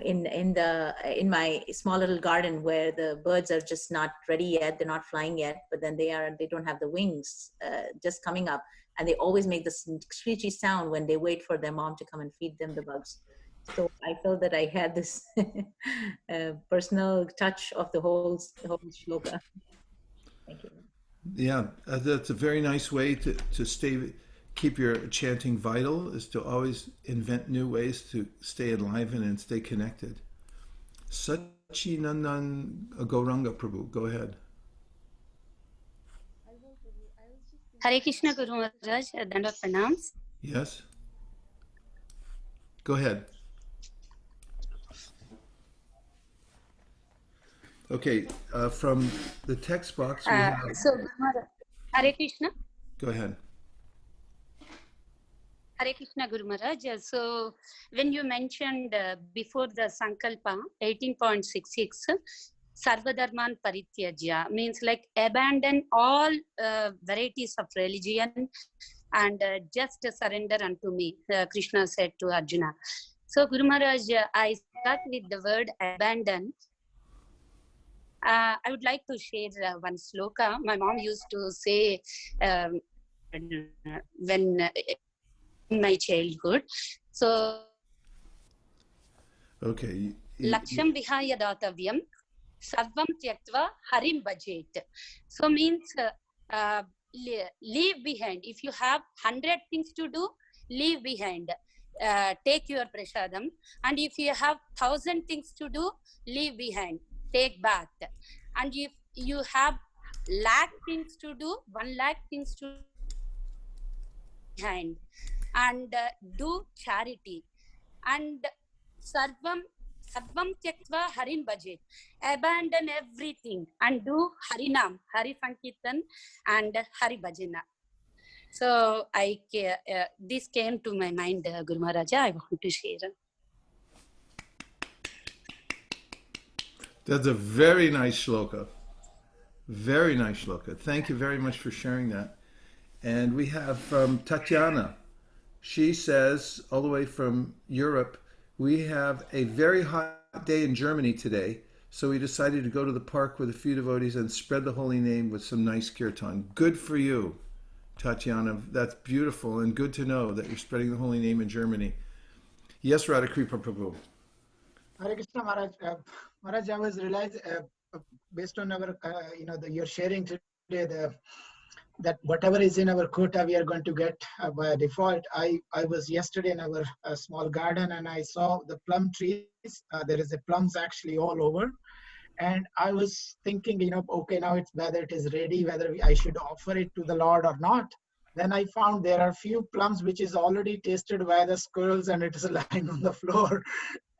in my small little garden where the birds are just not ready yet, they're not flying yet, but then they don't have the wings just coming up, and they always make this screechy sound when they wait for their mom to come and feed them the bugs. So I felt that I had this personal touch of the whole shloka. Thank you. Yeah, that's a very nice way to keep your chanting vital, is to always invent new ways to stay enlivened and stay connected. Sachi Gauranga Prabhu, go ahead. Hare Krishna Guru Maharaj, Dandot Pranams. Yes? Go ahead. Okay, from the text box we have. So, Hare Krishna. Go ahead. Hare Krishna Guru Maharaj. So, when you mentioned before the Sankalpa 18.66, Sarvadharman Parityajya means like abandon all varieties of religion and just surrender unto me, Krishna said to Arjuna. So, Guru Maharaj, I start with the word abandon. I would like to share one sloka. My mom used to say when in my childhood. So, Okay. Laksham vihaya datavyam sarvam tyaktva harim bhajet. So means leave behind. If you have 100 things to do, leave behind. Take your prasadam. And if you have 1,000 things to do, leave behind. Take bath. And if you have lakh things to do, 1,00,000 things to behind, and do charity, and sarvam tyaktva harim bhajet, abandon everything and do harinam, hari sankirtan and hari bhajana. So this came to my mind, Guru Maharaja. I want to share. That's a very nice shloka. Very nice shloka. Thank you very much for sharing that. And we have from Tatiana. She says, all the way from Europe, we have a very hot day in Germany today, so we decided to go to the park with a few devotees and spread the holy name with some nice kirtan. Good for you, Tatiana. That's beautiful and good to know that you're spreading the holy name in Germany. Yes, Radhakripa Prabhu. Hare Krishna Maharaj. Maharaj, I was realized based on our, you're sharing today that whatever is in our quota we are going to get by default. I was yesterday in our small garden and I saw the plum trees. There is a plums actually all over. And I was thinking, okay, now it's whether it is ready, whether I should offer it to the Lord or not. Then I found there are few plums which is already tasted by the squirrels and it is lying on the floor.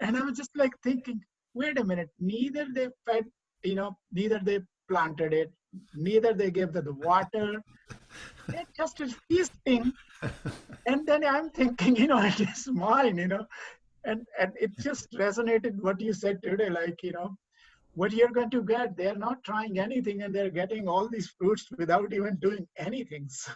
And I was just like thinking, wait a minute, neither they fed, neither they planted it, neither they gave the water. They're just feasting. And then I'm thinking, it is mine, and it just resonated what you said today, like, what you're going to get, they're not trying anything and they're getting all these fruits without even doing anything. So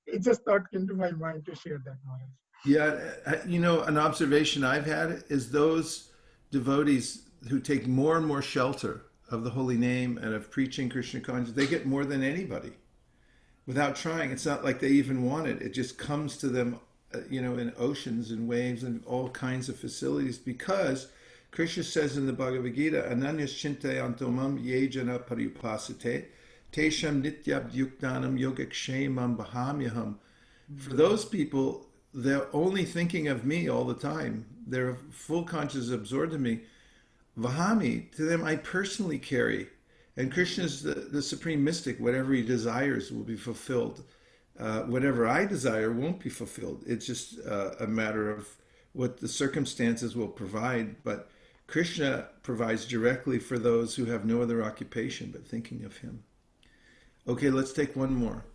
it just thought into my mind to share that knowledge. Yeah, an observation I've had is those devotees who take more and more shelter of the holy name and of preaching Krishna consciousness, they get more than anybody without trying. It's not like they even want it. It just comes to them, in oceans and waves and all kinds of facilities, because Krishna says in the Bhagavad Gita, Ananyas Chintayantomam yejana paripasate tesham nityabdyuktanam yogakshemam bahamyaham. For those people, they're only thinking of me all the time. They're full conscious, absorbed in me. Vahami, to them, I personally carry. And Krishna is the supreme mystic. Whatever he desires will be fulfilled. Whatever I desire won't be fulfilled. It's just a matter of what the circumstances will provide. But Krishna provides directly for those who have no other occupation but thinking of him. Okay, let's take one more.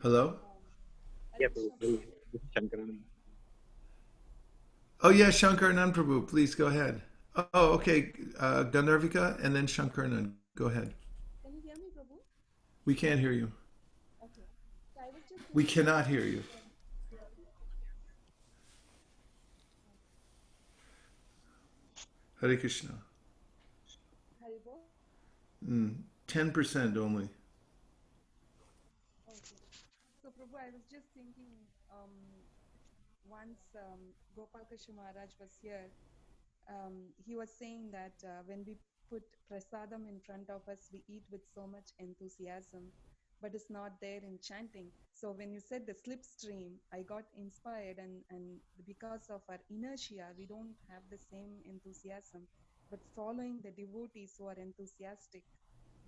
Hello? Yeah, Prabhu. Shankaran. Oh, yeah, Shankaran Prabhu, please go ahead. Oh, okay, Gandharvika and then Shankaran. Go ahead. Can you hear me, Prabhu? We can't hear you. Okay. So I was just We cannot hear you. Hare Krishna. Haribo. 10% only. Okay. So Prabhu, I was just thinking, once Gopal Krishna Maharaj was here, he was saying that when we put prasadam in front of us, we eat with so much enthusiasm, but it's not there in chanting. So when you said the slipstream, I got inspired, and because of our inertia, we don't have the same enthusiasm. But following the devotees who are enthusiastic,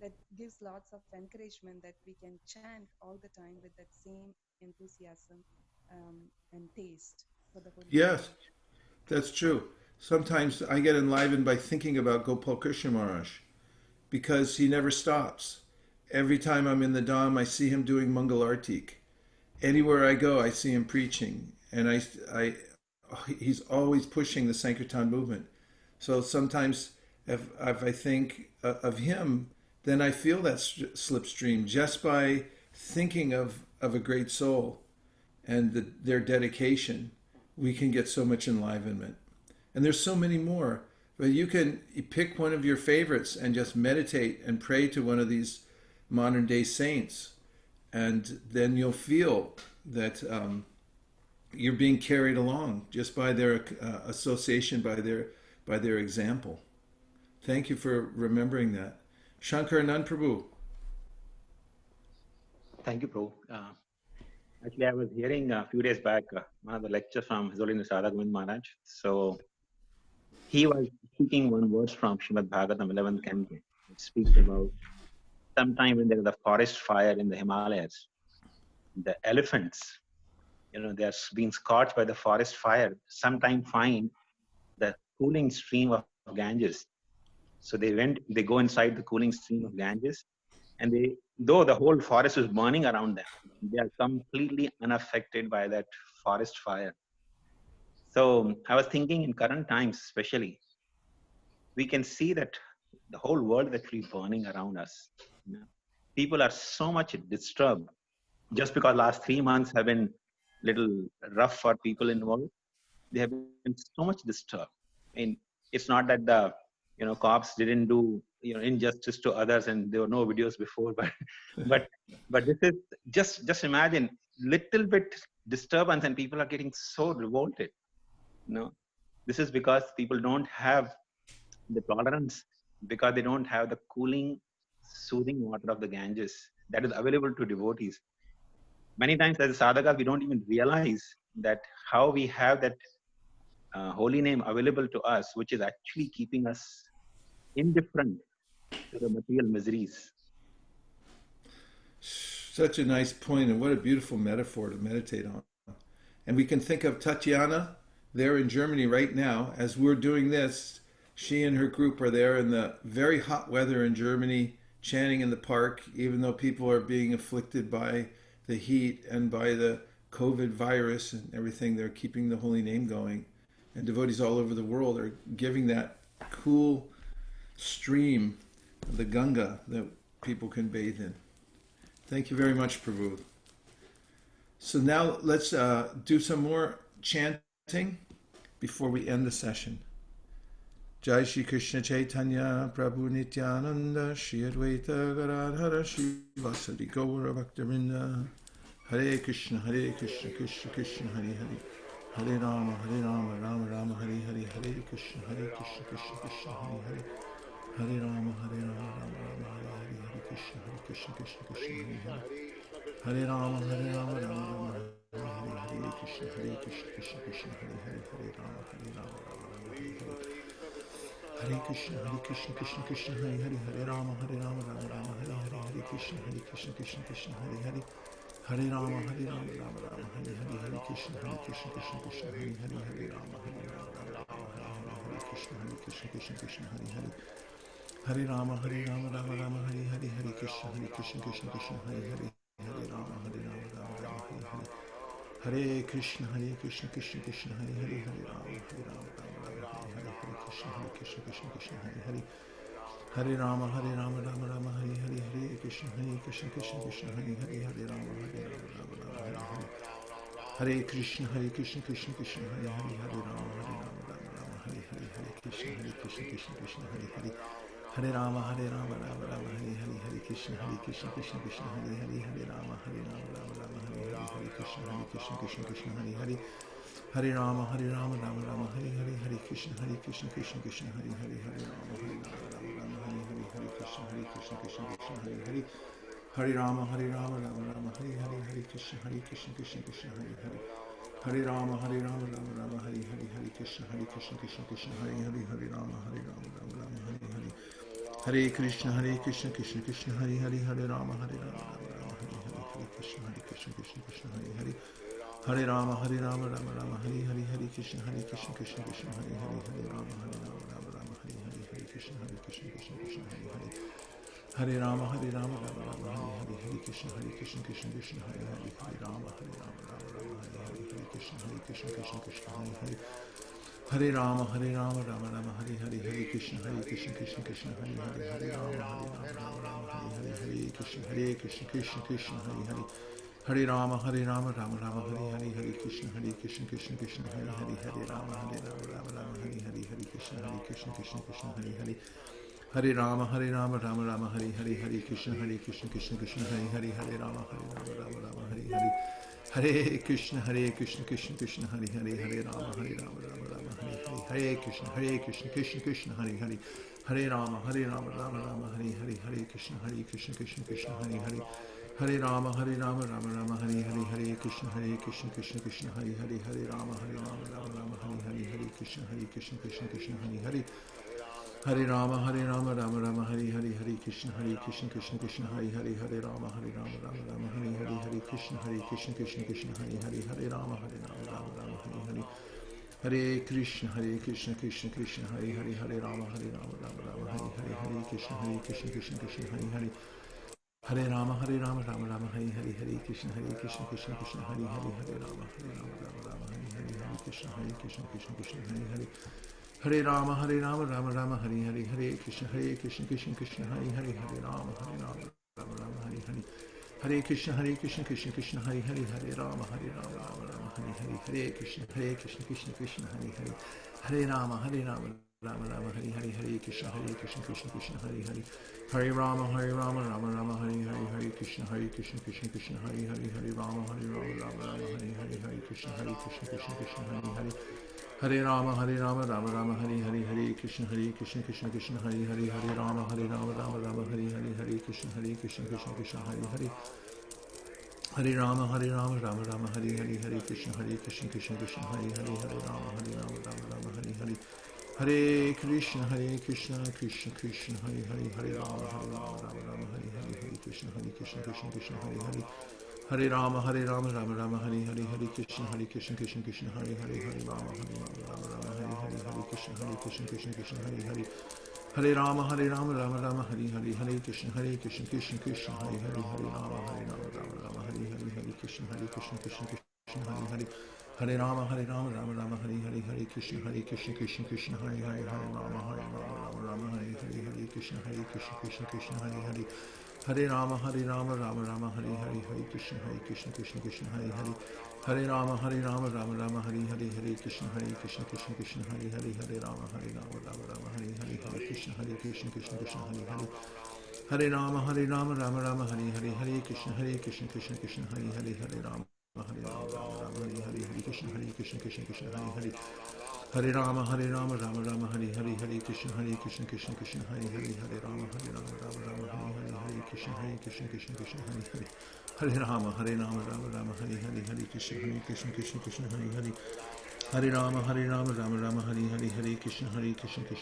that gives lots of encouragement that we can chant all the time with that same enthusiasm and taste for the holy name. Yes, that's true. Sometimes I get enlivened by thinking about Gopal Krishna Maharaj because he never stops. Every time I'm in the Dham, I see him doing Mangal Artik. Anywhere I go, I see him preaching, and he's always pushing the Sankirtan movement. So sometimes, if I think of him, then I feel that slipstream just by thinking of a great soul and their dedication. We can get so much enlivenment, and there's so many more. But you can pick one of your favorites and just meditate and pray to one of these modern day saints, and then you'll feel that you're being carried along just by their association, by their example. Thank you for remembering that. Shankar Anand Prabhu. Thank you, Prabhu. Actually, I was hearing a few days back one of the lectures from His Holiness Radha Govind Maharaj. So he was speaking one verse from Srimad Bhagavatam 11th Canto. It speaks about sometime when there is a forest fire in the Himalayas, the elephants, they are being scorched by the forest fire, sometime find the cooling stream of Ganges. So they go inside the cooling stream of Ganges, and though the whole forest is burning around them, they are completely unaffected by that forest fire. So I was thinking in current times, especially, we can see that the whole world is actually burning around us. People are so much disturbed just because last 3 months have been little rough for people involved. They have been so much disturbed. I mean, it's not that the cops didn't do injustice to others and there were no videos before, but but this is just imagine little bit disturbance and people are getting so revolted. This is because people don't have the tolerance, because they don't have the cooling, soothing water of the Ganges that is available to devotees. Many times as sadhakas, we don't even realize that how we have that holy name available to us, which is actually keeping us indifferent to the material miseries. Such a nice point, and what a beautiful metaphor to meditate on. And we can think of Tatiana there in Germany right now. As we're doing this, she and her group are there in the very hot weather in Germany, chanting in the park, even though people are being afflicted by the heat and by the COVID virus and everything. They're keeping the holy name going. And devotees all over the world are giving that cool stream, the Ganga, that people can bathe in. Thank you very much, Prabhu. So now let's do some more chanting before we end the session. Jai Shri Krishna Chaitanya Prabhu Nityananda Shri Advaita Gadadhara Shri Vasadi Gaura Bhaktavinda Hare Krishna Krishna Krishna Hare Hare Hare Rama Rama Rama Hare Hare Hare Krishna Krishna Krishna Hare Hare Hare Rama Rama Rama Hare Hare Hare Krishna Krishna Krishna Hare Hare Hare Rama Rama Rama Hare Hare Krishna Krishna Krishna Hare Hare Hare Rama Rama Rama Hare Hare Hare Krishna Krishna Krishna Hare Hare Hare Rama Rama Rama Hare Hare Hare Krishna Krishna Krishna Hare Hare Hare Rama Rama Rama Hare Hare Hare Krishna Krishna Krishna Hare Hare Hare Rama Rama Rama Hare Krishna Krishna Hare Hare Hare Rama Rama Rama Hare Hare Hare Krishna Krishna Krishna Hare Hare Hare Rama Rama Rama Hare Hare Hare Krishna Krishna Krishna Hare Hare Hare Rama Rama Rama Hare Hare Krishna Krishna Hare Hare Hare Rama Rama Rama Hare Hare Hare Krishna Krishna Krishna Hare Hare Hare Rama Rama Hare Hare Hare Krishna Krishna Krishna Hare Hare Hare Rama Rama Hare Hare Hare Krishna Krishna Hare Hare Hare Rama Rama Rama Hare Hare Hare Krishna Krishna Hare Hare Hare Rama Rama Rama Hare Hare Hare Krishna Krishna Hare Hare Hare Rama Rama Rama Hare Hare Hare Krishna Krishna Hare Hare Hare Rama Rama Rama Krishna Hare Krishna Krishna Krishna Hare Hare Hare Rama Rama Rama Hare Hare Hare Krishna Krishna Krishna Hare Hare Hare Rama Rama Rama Hare Hare Krishna Krishna Krishna Hare Hare Hare Rama Rama Rama Hare Hare Hare Krishna Krishna Krishna Hare Hare Hare Rama Rama Hare Hare Krishna Krishna Krishna Hare Hare Hare Rama Rama Rama Hare Hare Hare Krishna Krishna Krishna Hare Hare Hare Rama Rama Hare Hare Krishna Krishna Krishna Hare Hare Hare Rama Rama Rama Hare Hare Krishna Krishna Krishna Hare Hare Hare Rama Rama Rama Hare Hare Krishna Krishna Krishna Hare Hare Hare Rama Rama Rama Hare Hare Krishna Krishna Krishna Hare Hare Hare Rama Rama Hare Hare Krishna Krishna Hare Hare Hare Rama Rama Rama Hare Hare Krishna Krishna Krishna Hare Hare Hare Rama Rama Hare Hare Krishna Krishna Krishna Hare Hare Hare Rama Rama Rama Hare Hare Krishna Krishna Krishna Hare Hare Hare Rama Rama Rama Hare Hare Hare Krishna Krishna Krishna Hare Hare Hare Rama Rama Rama Hare Hare Hare Krishna Krishna Krishna Hare Hare Hare Rama Rama Rama Hare Hare Hare Krishna Krishna Krishna Hare Hare Hare Rama Rama Rama Hare Hare Hare Krishna Krishna Krishna Hare Hare Hare Rama Rama Rama Hare Hare Hare Krishna Krishna Krishna Hare Hare Hare Rama Rama Rama Hare Hare Hare Krishna Krishna Krishna Hare Hare Hare Rama Rama Rama Hare Hare Hare Krishna Krishna Krishna Hare Hare Hare Rama Rama Rama Hare Hare Hare Krishna Krishna Krishna Hare Hare Hare Rama Rama Rama Hare Hare Hare Krishna Krishna Krishna Hare Hare Hare Rama Rama Rama Hare Hare Hare Krishna Krishna Krishna Hare Hare Hare Rama Rama Rama Hare Hare Hare Krishna Krishna Krishna Hare Hare Hare Rama Rama Rama Hare Hare Hare Krishna Krishna Krishna Hare Hare Hare Rama Rama Rama Hare Hare Hare Krishna Krishna Krishna Hare Hare Hare Rama Rama Rama Hare Hare Hare Krishna Krishna Krishna Hare Hare Hare Rama Rama Rama Hare Hare Hare Krishna Krishna Krishna Hare Hare Hare Rama Rama Rama Hare Hare Hare Krishna Krishna Krishna Hare Hare Hare Rama Rama Rama Hare Hare Hare Krishna Krishna Krishna Hare Hare Hare Rama Rama Rama Hare Hare Hare Krishna Krishna Krishna Hare Hare Hare Rama Rama Rama Hare Hare Hare Krishna Krishna Krishna Hare Hare Hare Rama Rama Rama Hare Hare Hare Krishna Krishna Krishna Hare Hare Hare Rama Rama Hare Hare Hare Krishna Krishna Krishna Hare Hare Hare Rama Rama Hare Hare Hare Krishna Krishna Hare Hare Hare Rama Rama Hare Hare Hare Krishna Krishna Hare Hare Hare Rama Rama Hare Hare Hare Krishna Krishna Hare Hare Hare Rama Rama Hare Hare Hare Krishna Krishna Hare Hare Hare Rama Rama Hare Hare Hare Krishna Krishna Hare Hare Hare Rama Rama Hare Hare Hare Krishna Krishna Hare Hare Hare Rama Rama Hare Hare Hare Krishna Krishna Hare Hare Hare Rama Rama Hare Hare Hare Krishna Krishna Hare Hare Hare Rama Rama Hare Hare Hare Krishna Krishna Hare Hare Hare Rama Rama Hare Hare Hare Krishna Krishna Hare Hare Hare Rama Rama Hare Hare Hare Krishna Krishna Hare Hare Hare Rama Rama Hare Hare Hare Krishna Krishna Hare Hare Hare Rama Rama Hare Hare Hare Krishna Krishna Hare Hare Hare Rama Rama Hare Hare Krishna Krishna Hare Hare Hare Rama Rama Hare Hare Hare Krishna Krishna Hare Hare Hare Rama Rama Hare Hare Hare Krishna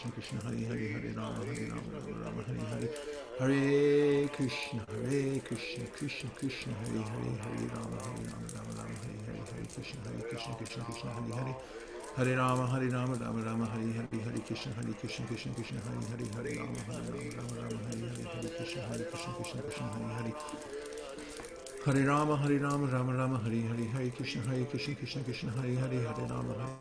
Krishna Hare Hare Hare Rama Rama Hare Hare Hare Krishna Krishna Krishna Hare Hare Hare Rama Rama Hare Hare Hare Krishna Krishna Hare Hare Hare Rama Rama Hare Hare Hare Krishna Krishna Hare Hare Hare Rama Rama Hare Hare Hare Krishna Krishna Hare Hare Hare Rama Rama Hare Hare Hare Krishna Krishna Hare Hare Hare Rama Rama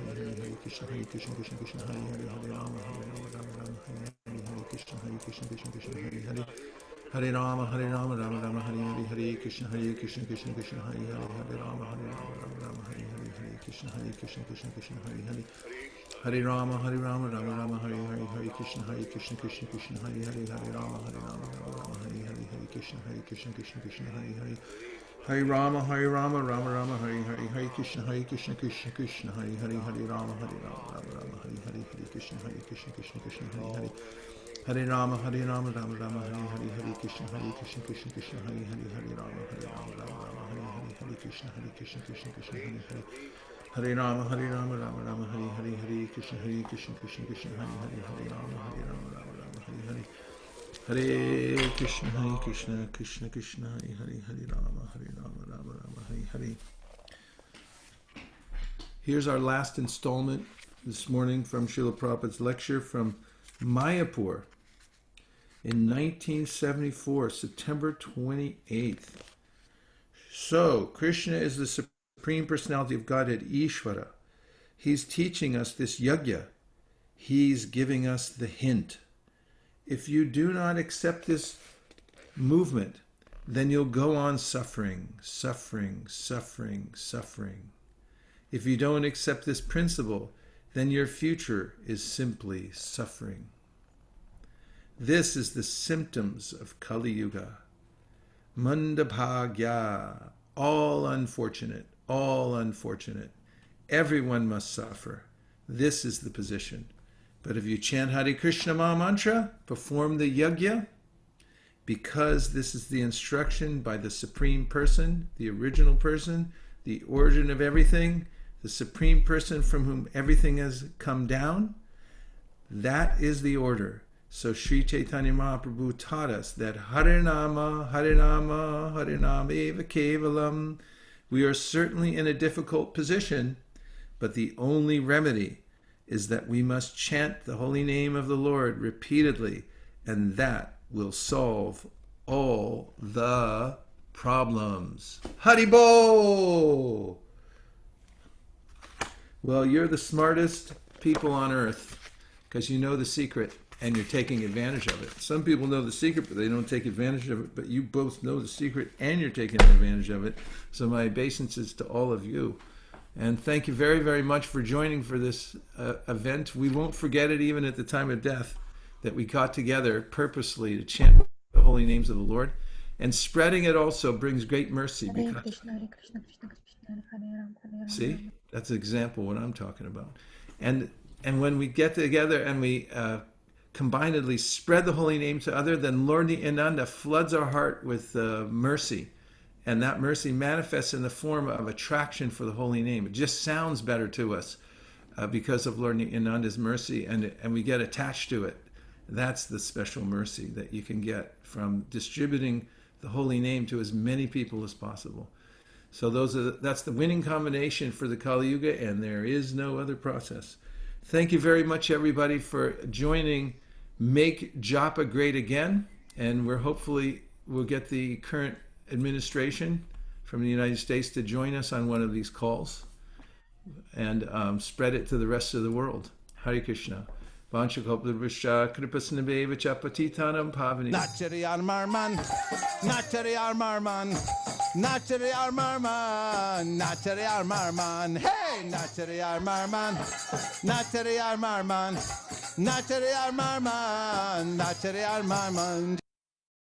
Hare Hare Krishna Krishna Hare Hare Hare Rama Rama Hare Hare Krishna Krishna Hare Hare Hare Rama Rama Hare Hare Hare Krishna Krishna Hare Hare Hare Rama Rama Hare Hare Hare Krishna Krishna Hare Hare Hare Rama Rama Hare Hare Hare Krishna Krishna Hare Hare Hare Rama Rama Hare Hare Hare Krishna Krishna Hare Hare Hare Rama Rama Hare Hare Hare Krishna Krishna Hare Hare Hare Rama Rama Hare Hare Hare Krishna Krishna Hare Hare Hare Rama, Rama Rama, Hare Krishna, Krishna Krishna, Hare Rama, Rama, Hare Krishna, Krishna Krishna, Hare Rama, Rama Rama, Hare Krishna, Krishna Krishna, Hare Rama, Rama, Hare Krishna, Krishna Krishna, Hare Rama, Rama Rama, Hare. Here's our last installment this morning from Srila Prabhupada's lecture from Mayapur in 1974, September 28th. So, Krishna is the Supreme Personality of Godhead, Ishvara. He's teaching us this yajna. He's giving us the hint. If you do not accept this movement, then you'll go on suffering, suffering, suffering, suffering. If you don't accept this principle, then your future is simply suffering. This is the symptoms of Kali Yuga. Mandabhagya, all unfortunate, all unfortunate. Everyone must suffer. This is the position. But if you chant Hare Krishna Maha Mantra, perform the yajna, because this is the instruction by the Supreme Person, the original person, the origin of everything, the Supreme Person from whom everything has come down, that is the order. So Sri Chaitanya Mahaprabhu taught us that Harinama, Harinama, Harinama eva kevalam. We are certainly in a difficult position, but the only remedy is that we must chant the holy name of the Lord repeatedly, and that will solve all the problems. Haribo! Well, you're the smartest people on earth because you know the secret and you're taking advantage of it. Some people know the secret, but they don't take advantage of it. But you both know the secret and you're taking advantage of it. So my obeisances to all of you. And thank you very, very much for joining for this event. We won't forget it even at the time of death, that we got together purposely to chant the holy names of the Lord. And spreading it also brings great mercy. Because, see, that's an example of what I'm talking about. And when we get together and we combinedly spread the holy name to other, then Lord Nityananda floods our heart with mercy. And that mercy manifests in the form of attraction for the holy name. It just sounds better to us because of Lord Nityananda's mercy, and we get attached to it. That's the special mercy that you can get from distributing the holy name to as many people as possible. So that's the winning combination for the Kali Yuga, and there is no other process. Thank you very much, everybody, for joining Make Japa Great Again, and we'll get the current administration from the United States to join us on one of these calls and spread it to the rest of the world. Hare Krishna. Vanchakalpavrisha kripasnabheva chapatitanam pavani. Nachari Armarman, Nachari Armarman, Nachari Armarman, Nachari Armarman, hey, Nachari Armarman, Nachari Armarman, Nachari Armarman, Nachari Armarman.